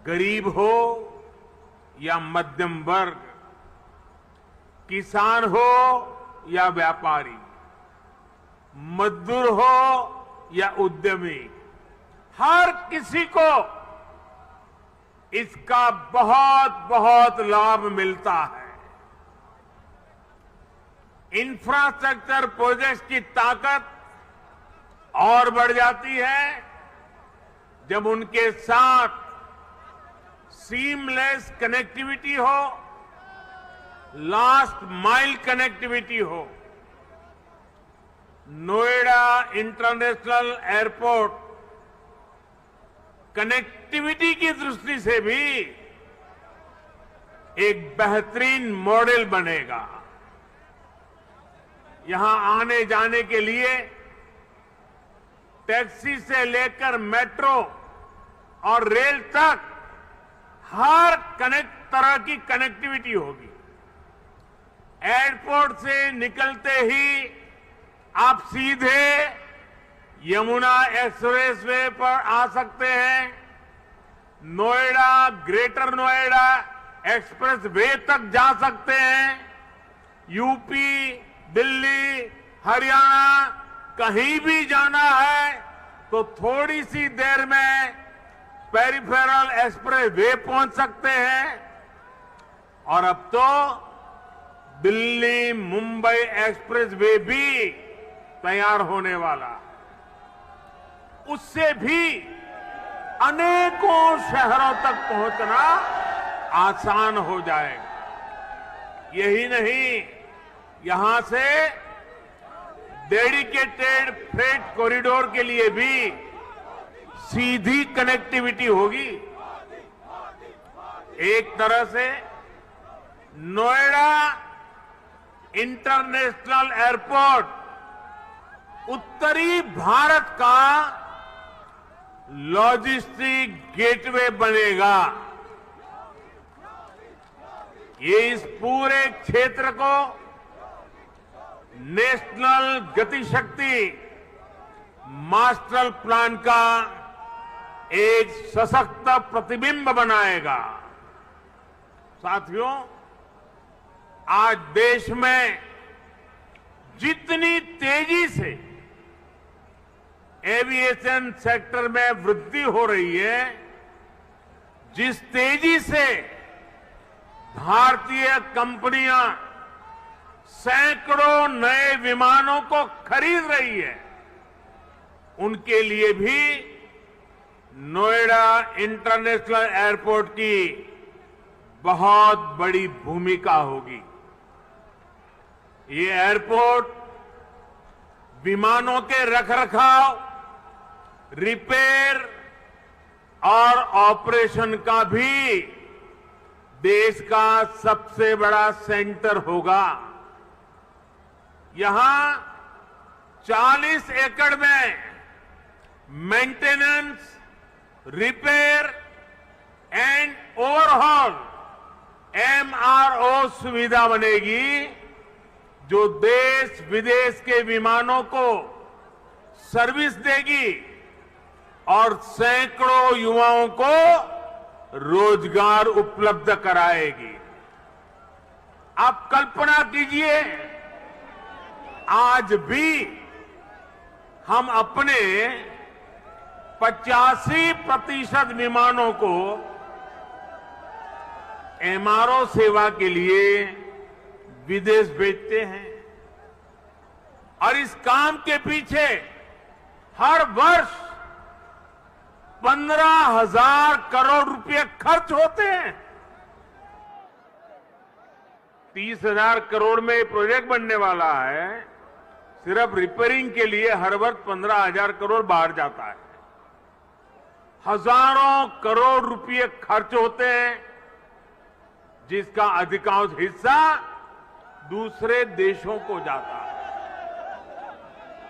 गरीब हो या मध्यम वर्ग, किसान हो या व्यापारी, मजदूर हो या उद्यमी, हर किसी को इसका बहुत बहुत लाभ मिलता है। इंफ्रास्ट्रक्चर प्रोजेक्ट्स की ताकत और बढ़ जाती है जब उनके साथ सीमलेस कनेक्टिविटी हो, लास्ट माइल कनेक्टिविटी हो। नोएडा इंटरनेशनल एयरपोर्ट कनेक्टिविटी की दृष्टि से भी एक बेहतरीन मॉडल बनेगा। यहां आने जाने के लिए टैक्सी से लेकर मेट्रो और रेल तक हर तरह की कनेक्टिविटी होगी। एयरपोर्ट से निकलते ही आप सीधे यमुना एक्सप्रेस वे पर आ सकते हैं। Noida, greater Noida express way तक जा सकते हैं। यूपी, दिल्ली, हरियाणा कहीं भी जाना है तो थोड़ी सी देर में पेरिफेरल एक्सप्रेस वे पहुंच सकते हैं। और अब तो दिल्ली मुंबई एक्सप्रेस वे भी तैयार होने वाला, उससे भी अनेकों शहरों तक पहुंचना आसान हो जाएगा। यही नहीं, यहां से डेडिकेटेड फ्रेट कॉरिडोर के लिए भी सीधी कनेक्टिविटी होगी। एक तरह से नोएडा इंटरनेशनल एयरपोर्ट उत्तरी भारत का लॉजिस्टिक गेटवे बनेगा। ये इस पूरे क्षेत्र को नेशनल गतिशक्ति मास्टर प्लान का एक सशक्त प्रतिबिंब बनाएगा। साथियों, आज देश में जितनी तेजी से एविएशन सेक्टर में वृद्धि हो रही है, जिस तेजी से भारतीय कंपनियां सैकड़ों नए विमानों को खरीद रही है, उनके लिए भी नोएडा इंटरनेशनल एयरपोर्ट की बहुत बड़ी भूमिका होगी। ये एयरपोर्ट विमानों के रखरखाव, रिपेयर और ऑपरेशन का भी देश का सबसे बड़ा सेंटर होगा। यहां 40 एकड़ में maintenance, repair and overhaul MRO सुविधा बनेगी, जो देश विदेश के विमानों को सर्विस देगी और सैकड़ों युवाओं को रोजगार उपलब्ध कराएगी। आप कल्पना कीजिए, आज भी हम अपने 85% विमानों को MRO सेवा के लिए विदेश भेजते हैं और इस काम के पीछे हर वर्ष 15,000 करोड़ रुपए खर्च होते हैं। 30,000 करोड़ में प्रोजेक्ट बनने वाला है। सिर्फ रिपेयरिंग के लिए हर वर्ष 15,000 करोड़ बाहर जाता है। हजारों करोड़ रुपए खर्च होते हैं, जिसका अधिकांश हिस्सा दूसरे देशों को जाता है।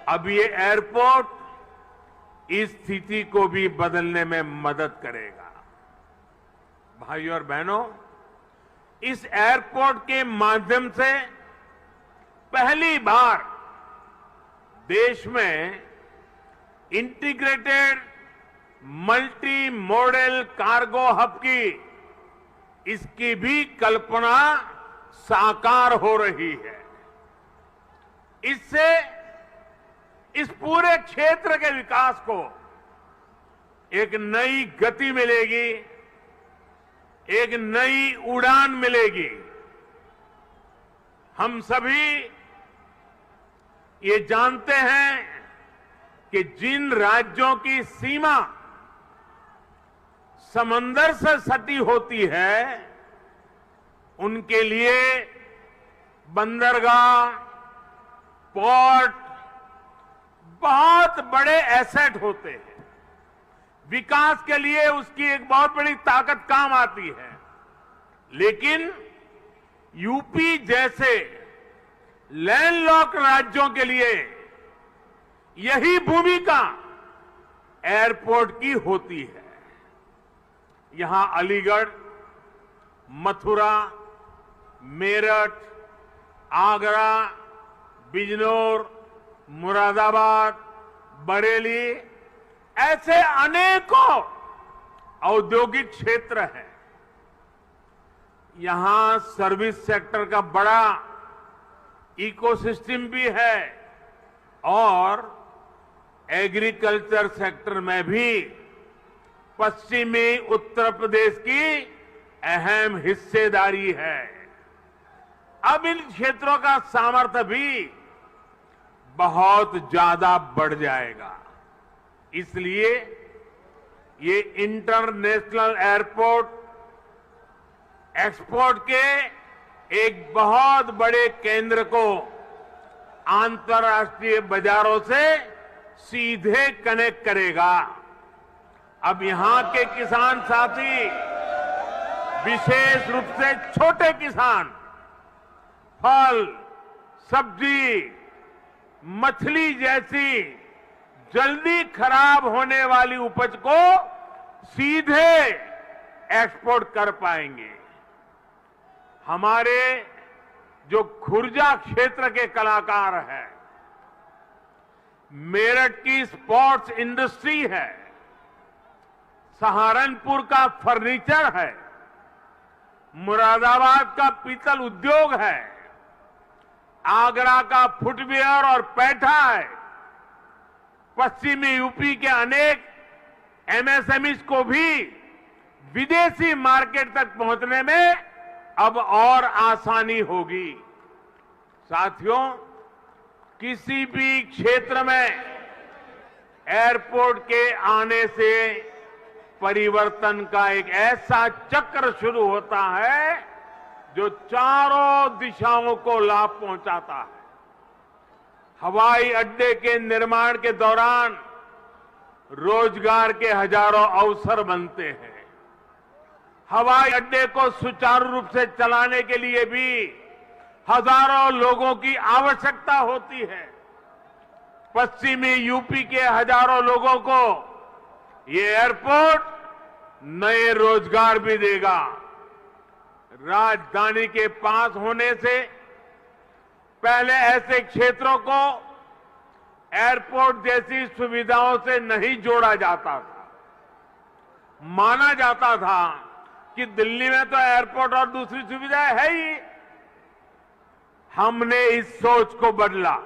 अब ये एयरपोर्ट इस स्थिति को भी बदलने में मदद करेगा। भाइयों और बहनों, इस एयरपोर्ट के माध्यम से पहली बार देश में integrated multi model cargo hub की इसकी भी कल्पना साकार हो रही है। इससे इस पूरे क्षेत्र के विकास को एक नई गति मिलेगी, एक नई उड़ान मिलेगी। हम सभी ये जानते हैं कि जिन राज्यों की सीमा समंदर से सटी होती है उनके लिए बंदरगाह, पोर्ट बहुत बड़े एसेट होते हैं। विकास के लिए उसकी एक बहुत बड़ी ताकत काम आती है। लेकिन यूपी जैसे लैंडलॉक्ड राज्यों के लिए यही भूमिका एयरपोर्ट की होती है। यहां अलीगढ़, मथुरा, मेरठ, आगरा, बिजनौर, मुरादाबाद, बरेली ऐसे अनेकों औद्योगिक क्षेत्र हैं। यहां सर्विस सेक्टर का बड़ा इकोसिस्टम भी है और एग्रीकल्चर सेक्टर में भी पश्चिमी उत्तर प्रदेश की अहम हिस्सेदारी है। अब इन क्षेत्रों का सामर्थ्य भी बहुत ज्यादा बढ़ जाएगा। इसलिए ये इंटरनेशनल एयरपोर्ट एक्सपोर्ट के एक बहुत बड़े केंद्र को अंतर्राष्ट्रीय बाजारों से सीधे कनेक्ट करेगा। अब यहां के किसान साथी, विशेष रूप से छोटे किसान, फल, सब्जी, मछली जैसी जल्दी खराब होने वाली उपज को सीधे एक्सपोर्ट कर पाएंगे। हमारे जो खुर्जा क्षेत्र के कलाकार हैं, मेरठ की स्पोर्ट्स इंडस्ट्री है, सहारनपुर का फर्नीचर है, मुरादाबाद का पीतल उद्योग है, आगरा का फुटवियर और पैठा है, पश्चिमी यूपी के अनेक एमएसएमईज को भी विदेशी मार्केट तक पहुंचने में अब और आसानी होगी। साथियों, किसी भी क्षेत्र में एयरपोर्ट के आने से परिवर्तन का एक ऐसा चक्र शुरू होता है जो चारों दिशाओं को लाभ पहुंचाता है। हवाई अड्डे के निर्माण के दौरान रोजगार के हजारों अवसर बनते हैं। हवाई अड्डे को सुचारू रूप से चलाने के लिए भी हजारों लोगों की आवश्यकता होती है। पश्चिमी यूपी के हजारों लोगों को ये एयरपोर्ट नए रोजगार भी देगा। राजधानी के पास होने से पहले ऐसे क्षेत्रों को एयरपोर्ट जैसी सुविधाओं से नहीं जोड़ा जाता था। माना जाता था कि दिल्ली में तो एयरपोर्ट और दूसरी सुविधाएं है ही। हमने इस सोच को बदला।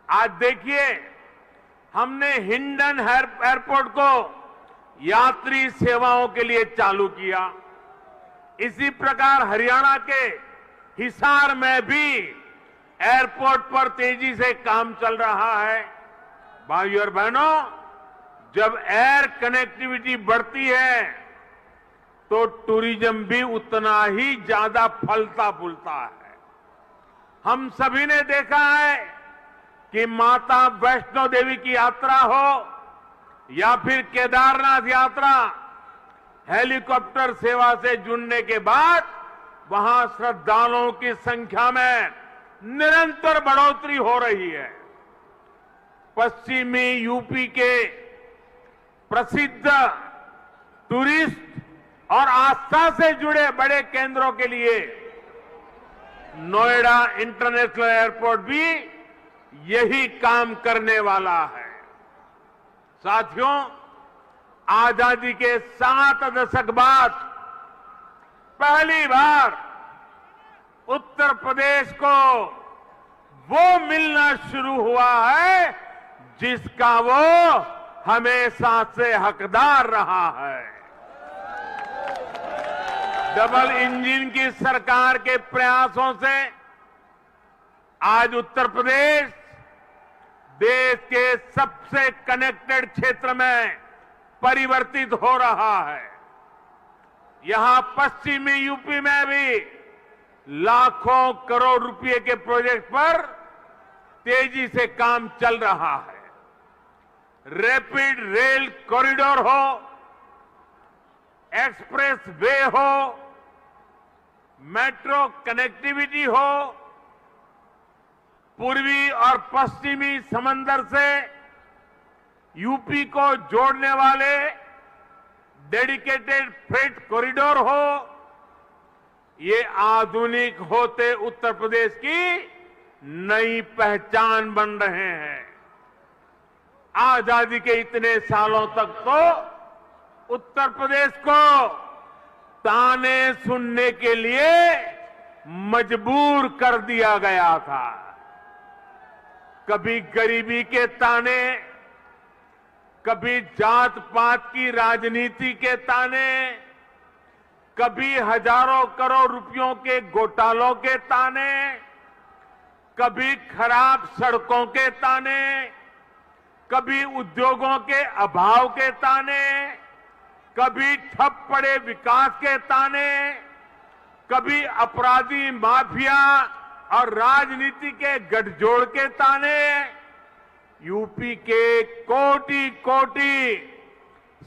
आज देखिए, हमने हिंडन एयरपोर्ट को यात्री सेवाओं के लिए चालू किया। इसी प्रकार हरियाणा के हिसार में भी एयरपोर्ट पर तेजी से काम चल रहा है। भाइयों और बहनों, जब एयर कनेक्टिविटी बढ़ती है तो टूरिज्म भी उतना ही ज्यादा फलता फूलता है। हम सभी ने देखा है कि माता वैष्णो देवी की यात्रा हो या फिर केदारनाथ यात्रा, हेलीकॉप्टर सेवा से जुड़ने के बाद वहां श्रद्धालुओं की संख्या में निरंतर बढ़ोतरी हो रही है। पश्चिमी यूपी के प्रसिद्ध टूरिस्ट और आस्था से जुड़े बड़े केंद्रों के लिए नोएडा इंटरनेशनल एयरपोर्ट भी यही काम करने वाला है। साथियों, आजादी के 7 दशक बाद पहली बार उत्तर प्रदेश को वो मिलना शुरू हुआ है जिसका वो हमेशा से हकदार रहा है। डबल इंजन की सरकार के प्रयासों से आज उत्तर प्रदेश देश के सबसे कनेक्टेड क्षेत्र में परिवर्तित हो रहा है। यहां पश्चिमी यूपी में भी लाखों करोड़ रुपए के प्रोजेक्ट पर तेजी से काम चल रहा है। रैपिड रेल कॉरिडोर हो, एक्सप्रेस वे हो, मेट्रो कनेक्टिविटी हो, पूर्वी और पश्चिमी समंदर से यूपी को जोड़ने वाले डेडिकेटेड फ्रेट कॉरिडोर हो, ये आधुनिक होते उत्तर प्रदेश की नई पहचान बन रहे हैं। आजादी के इतने सालों तक तो उत्तर प्रदेश को ताने सुनने के लिए मजबूर कर दिया गया था। कभी गरीबी के ताने, कभी जात पात की राजनीति के ताने, कभी हजारों करोड़ रुपयों के घोटालों के ताने, कभी खराब सड़कों के ताने, कभी उद्योगों के अभाव के ताने, कभी ठप पड़े विकास के ताने, कभी अपराधी माफिया और राजनीति के गठजोड़ के ताने। यूपी के कोटि कोटि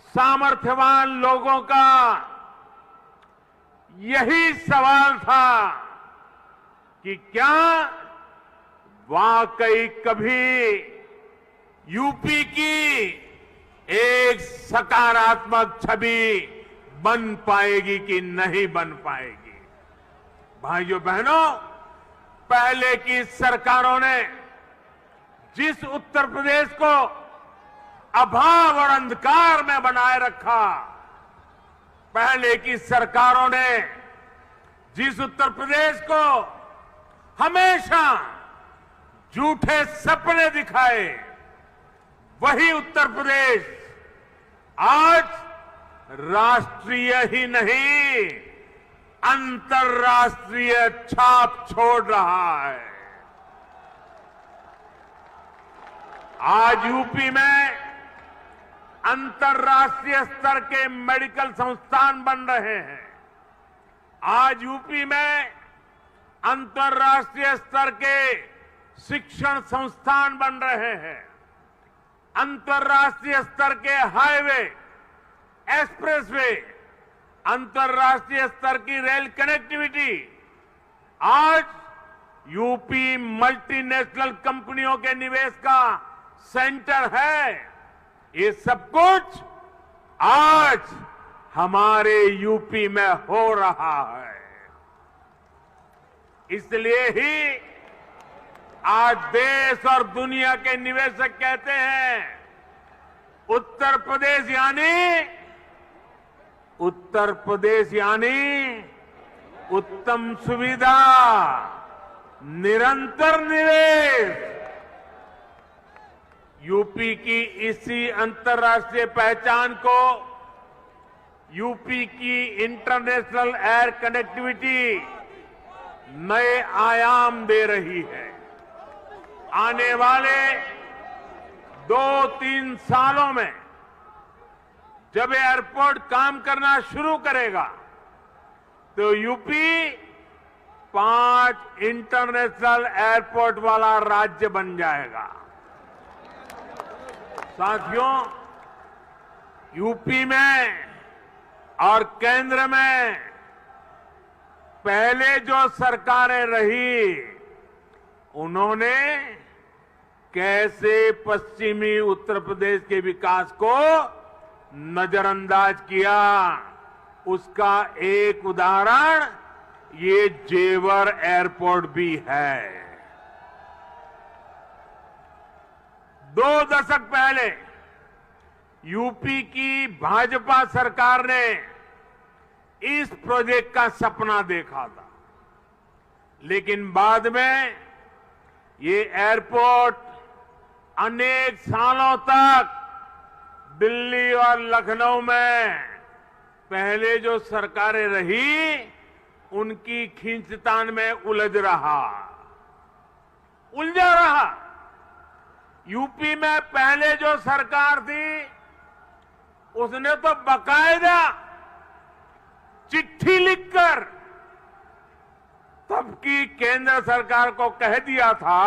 सामर्थ्यवान लोगों का यही सवाल था कि क्या वाकई कभी यूपी की एक सकारात्मक छवि बन पाएगी कि नहीं बन पाएगी। भाइयों बहनों, पहले की सरकारों ने जिस उत्तर प्रदेश को अभाव और अंधकार में बनाए रखा, पहले की सरकारों ने जिस उत्तर प्रदेश को हमेशा झूठे सपने दिखाए, वही उत्तर प्रदेश आज राष्ट्रीय ही नहीं अंतर्राष्ट्रीय छाप छोड़ रहा है। आज यूपी में अंतर्राष्ट्रीय स्तर के मेडिकल संस्थान बन रहे हैं। आज यूपी में अंतर्राष्ट्रीय स्तर के शिक्षण संस्थान बन रहे हैं। अंतर्राष्ट्रीय स्तर के हाईवे, एक्सप्रेसवे, अंतर्राष्ट्रीय स्तर की रेल कनेक्टिविटी। आज यूपी मल्टीनेशनल कंपनियों के निवेश का सेंटर है। ये सब कुछ आज हमारे यूपी में हो रहा है। इसलिए ही आज देश और दुनिया के निवेशक कहते हैं, उत्तर प्रदेश यानी उत्तम सुविधा, निरंतर निवेश। यूपी की इसी अंतर्राष्ट्रीय पहचान को यूपी की इंटरनेशनल एयर कनेक्टिविटी नए आयाम दे रही है। आने वाले 2-3 सालों में जब एयरपोर्ट काम करना शुरू करेगा तो यूपी 5 इंटरनेशनल एयरपोर्ट वाला राज्य बन जाएगा। साथियों, यूपी में और केंद्र में पहले जो सरकारें रही, उन्होंने कैसे पश्चिमी उत्तर प्रदेश के विकास को नजरअंदाज किया, उसका एक उदाहरण ये जेवर एयरपोर्ट भी है। 2 दशक पहले यूपी की भाजपा सरकार ने इस प्रोजेक्ट का सपना देखा था, लेकिन बाद में ये एयरपोर्ट अनेक सालों तक दिल्ली और लखनऊ में पहले जो सरकारें रही, उनकी खींचतान में उलझा रहा। यूपी में पहले जो सरकार थी उसने तो बकायदा चिट्ठी लिखकर तब की केंद्र सरकार को कह दिया था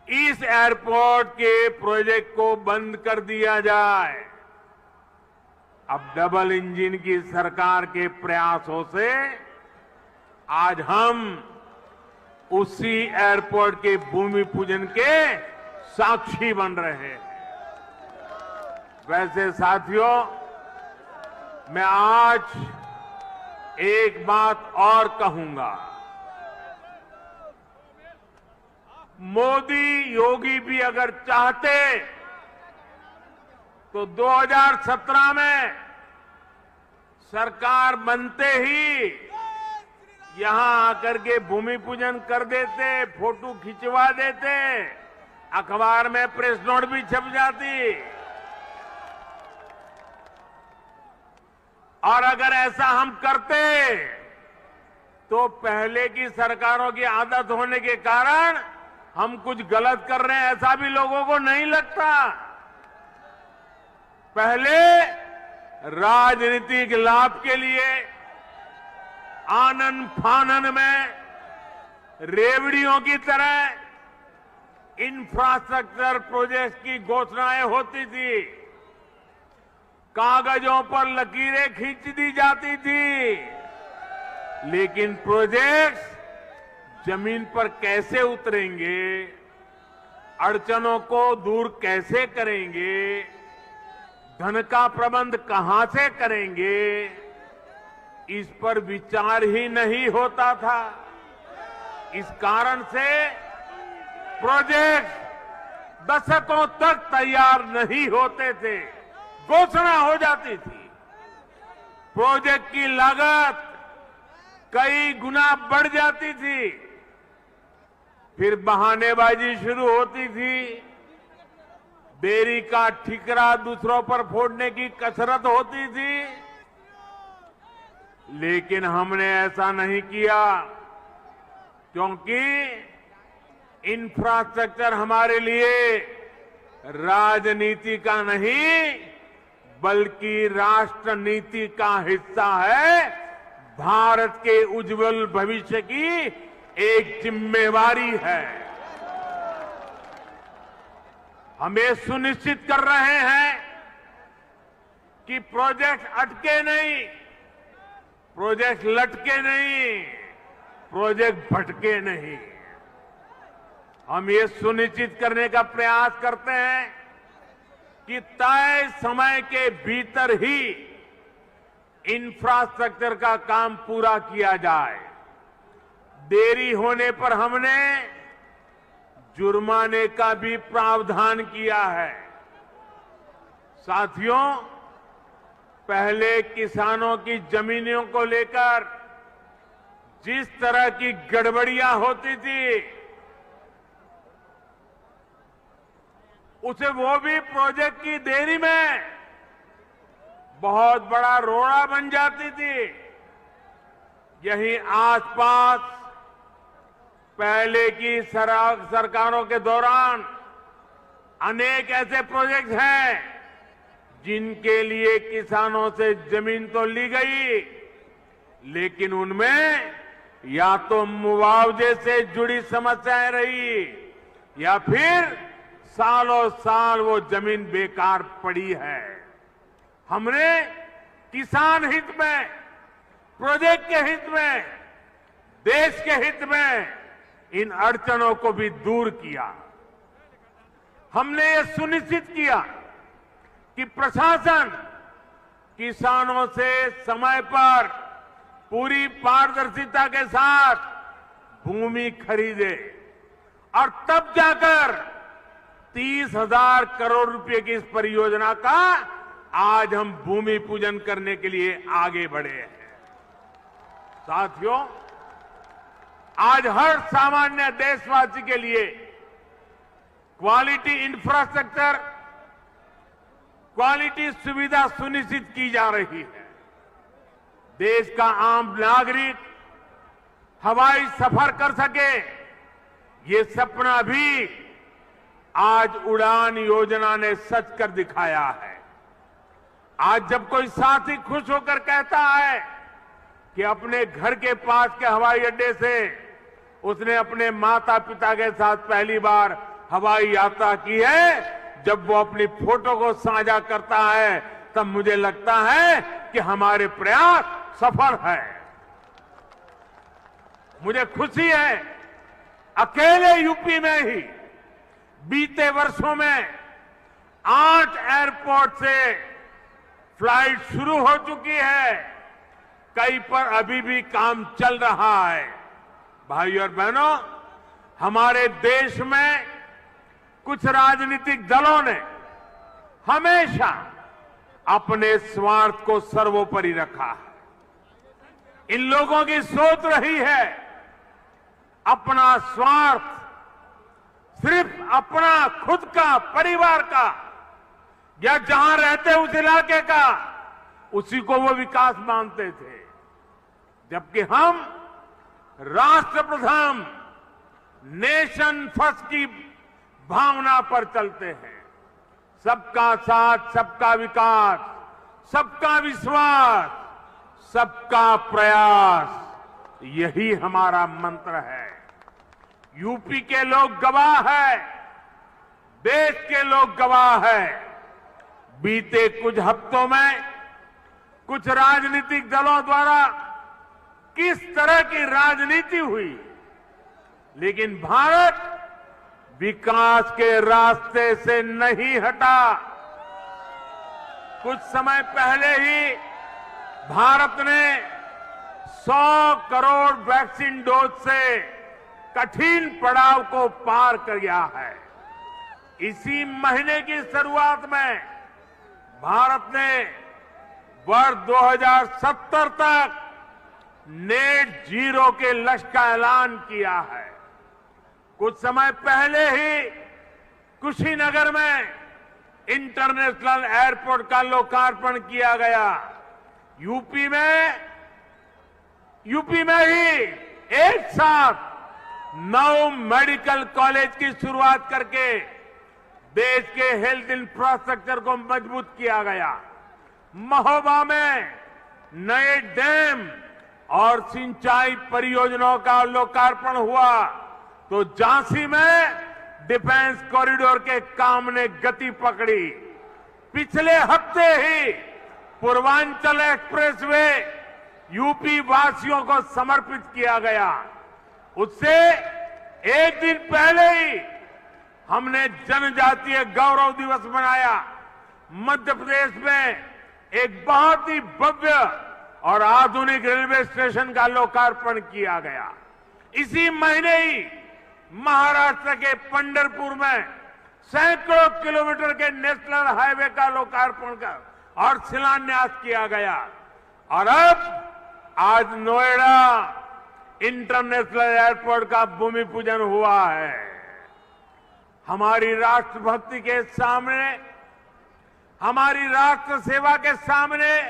इस एयरपोर्ट के प्रोजेक्ट को बंद कर दिया जाए। अब डबल इंजन की सरकार के प्रयासों से आज हम उसी एयरपोर्ट के भूमि पूजन के साक्षी बन रहे हैं। वैसे साथियों, मैं आज एक बात और कहूंगा। मोदी योगी भी अगर चाहते तो 2017 में सरकार बनते ही यहां आकर के भूमि पूजन कर देते, फोटो खिंचवा देते, अखबार में प्रेस नोट भी छप जाती। और अगर ऐसा हम करते तो पहले की सरकारों की आदत होने के कारण हम कुछ गलत कर रहे हैं ऐसा भी लोगों को नहीं लगता। पहले राजनीतिक लाभ के लिए आनन फानन में रेवड़ियों की तरह इंफ्रास्ट्रक्चर प्रोजेक्ट की घोषणाएं होती थी, कागजों पर लकीरें खींच दी जाती थी, लेकिन प्रोजेक्ट्स जमीन पर कैसे उतरेंगे, अड़चनों को दूर कैसे करेंगे, धन का प्रबंध कहां से करेंगे, इस पर विचार ही नहीं होता था। इस कारण से प्रोजेक्ट दशकों तक तैयार नहीं होते थे, घोषणा हो जाती थी। प्रोजेक्ट की लागत कई गुना बढ़ जाती थी, फिर बहानेबाजी शुरू होती थी, देरी का ठिकरा दूसरों पर फोड़ने की कसरत होती थी। लेकिन हमने ऐसा नहीं किया, क्योंकि इंफ्रास्ट्रक्चर हमारे लिए राजनीति का नहीं बल्कि राष्ट्र नीति का हिस्सा है, भारत के उज्जवल भविष्य की एक जिम्मेवारी है। हम ये सुनिश्चित कर रहे हैं कि प्रोजेक्ट अटके नहीं, प्रोजेक्ट लटके नहीं, प्रोजेक्ट भटके नहीं। हम ये सुनिश्चित करने का प्रयास करते हैं कि तय समय के भीतर ही इंफ्रास्ट्रक्चर का काम पूरा किया जाए। देरी होने पर हमने जुर्माने का भी प्रावधान किया है। साथियों, पहले किसानों की जमीनों को लेकर जिस तरह की गड़बड़ियां होती थी, उसे वो भी प्रोजेक्ट की देरी में बहुत बड़ा रोड़ा बन जाती थी। यही आसपास पहले की सरकारों के दौरान अनेक ऐसे प्रोजेक्ट हैं जिनके लिए किसानों से जमीन तो ली गई, लेकिन उनमें या तो मुआवजे से जुड़ी समस्याएं रही या फिर सालों साल वो जमीन बेकार पड़ी है। हमने किसान हित में, प्रोजेक्ट के हित में, देश के हित में इन अड़चनों को भी दूर किया। हमने ये सुनिश्चित किया कि प्रशासन किसानों से समय पर पूरी पारदर्शिता के साथ भूमि खरीदे और तब जाकर 30,000 करोड़ रुपए की इस परियोजना का आज हम भूमि पूजन करने के लिए आगे बढ़े हैं। साथियों, आज हर सामान्य देशवासी के लिए क्वालिटी इंफ्रास्ट्रक्चर, क्वालिटी सुविधा सुनिश्चित की जा रही है। देश का आम नागरिक हवाई सफर कर सके, ये सपना भी आज उड़ान योजना ने सच कर दिखाया है। आज जब कोई साथी खुश होकर कहता है कि अपने घर के पास के हवाई अड्डे से उसने अपने माता पिता के साथ पहली बार हवाई यात्रा की है, जब वो अपनी फोटो को साझा करता है, तब मुझे लगता है कि हमारे प्रयास सफल है। मुझे खुशी है, अकेले यूपी में ही बीते वर्षों में 8 एयरपोर्ट से फ्लाइट शुरू हो चुकी है, कई पर अभी भी काम चल रहा है। भाइयों और बहनों, हमारे देश में कुछ राजनीतिक दलों ने हमेशा अपने स्वार्थ को सर्वोपरि रखा है। इन लोगों की सोच रही है अपना स्वार्थ, सिर्फ अपना खुद का, परिवार का, या जहां रहते उस इलाके का, उसी को वो विकास मानते थे। जबकि हम राष्ट्रप्रथम, नेशन फर्स्ट की भावना पर चलते हैं। सबका साथ, सबका विकास, सबका विश्वास, सबका प्रयास, यही हमारा मंत्र है। यूपी के लोग गवाह है, देश के लोग गवाह है। बीते कुछ हफ्तों में कुछ राजनीतिक दलों द्वारा किस तरह की राजनीति हुई, लेकिन भारत विकास के रास्ते से नहीं हटा। कुछ समय पहले ही भारत ने 100 करोड़ वैक्सीन डोज से कठिन पड़ाव को पार कर गया है। इसी महीने की शुरुआत में भारत ने वर्ष 2070 तक नेट जीरो के लक्ष्य का ऐलान किया है। कुछ समय पहले ही कुशीनगर में इंटरनेशनल एयरपोर्ट का लोकार्पण किया गया। यूपी में ही एक साथ 9 मेडिकल कॉलेज की शुरुआत करके देश के हेल्थ इंफ्रास्ट्रक्चर को मजबूत किया गया। महोबा में नए डैम और सिंचाई परियोजनाओं का लोकार्पण हुआ, तो झांसी में डिफेंस कॉरिडोर के काम ने गति पकड़ी। पिछले हफ्ते ही पूर्वांचल एक्सप्रेसवे यूपी वासियों को समर्पित किया गया। उससे एक दिन पहले ही हमने जनजातीय गौरव दिवस मनाया। मध्य प्रदेश में एक बहुत ही भव्य और आधुनिक रेलवे स्टेशन का लोकार्पण किया गया। इसी महीने ही महाराष्ट्र के पंढरपुर में सैकड़ों किलोमीटर के नेशनल हाईवे का लोकार्पण कर और शिलान्यास किया गया। और अब आज नोएडा इंटरनेशनल एयरपोर्ट का भूमि पूजन हुआ है। हमारी राष्ट्रभक्ति के सामने, हमारी राष्ट्र सेवा के सामने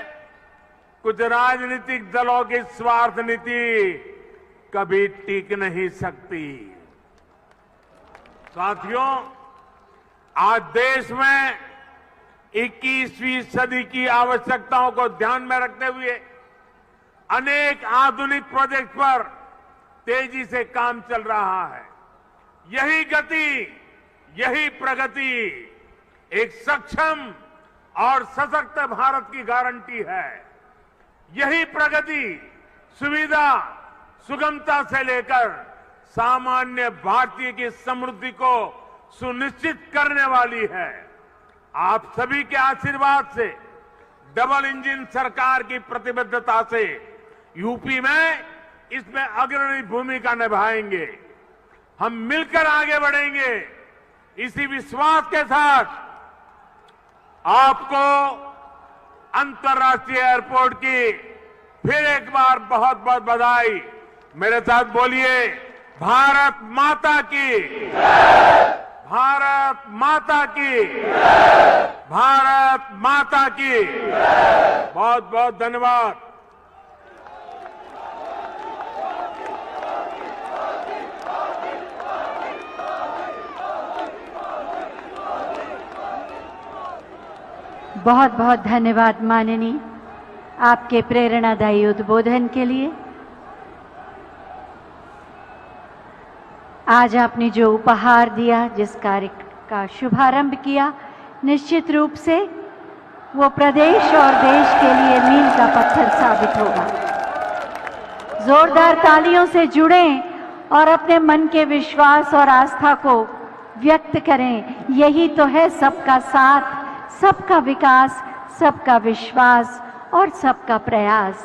कुछ राजनीतिक दलों की स्वार्थ नीति कभी टिक नहीं सकती। साथियों, आज देश में 21वीं सदी की आवश्यकताओं को ध्यान में रखते हुए अनेक आधुनिक प्रोजेक्ट पर तेजी से काम चल रहा है। यही गति, यही प्रगति एक सक्षम और सशक्त भारत की गारंटी है। यही प्रगति सुविधा, सुगमता से लेकर सामान्य भारतीय की समृद्धि को सुनिश्चित करने वाली है। आप सभी के आशीर्वाद से, डबल इंजन सरकार की प्रतिबद्धता से यूपी में इसमें अग्रणी भूमिका निभाएंगे। हम मिलकर आगे बढ़ेंगे। इसी विश्वास के साथ आपको अंतर्राष्ट्रीय एयरपोर्ट की फिर एक बार बहुत बहुत बधाई। मेरे साथ बोलिए, भारत माता की, भारत माता की, भारत माता की। बहुत बहुत धन्यवाद। बहुत बहुत धन्यवाद माननीय, आपके प्रेरणादायी उद्बोधन के लिए। आज आपने जो उपहार दिया, जिस कार्य का शुभारंभ किया, निश्चित रूप से वो प्रदेश और देश के लिए मील का पत्थर साबित होगा। जोरदार तालियों से जुड़ें और अपने मन के विश्वास और आस्था को व्यक्त करें। यही तो है सबका साथ, सबका विकास, सबका विश्वास और सबका प्रयास।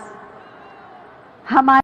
हमारे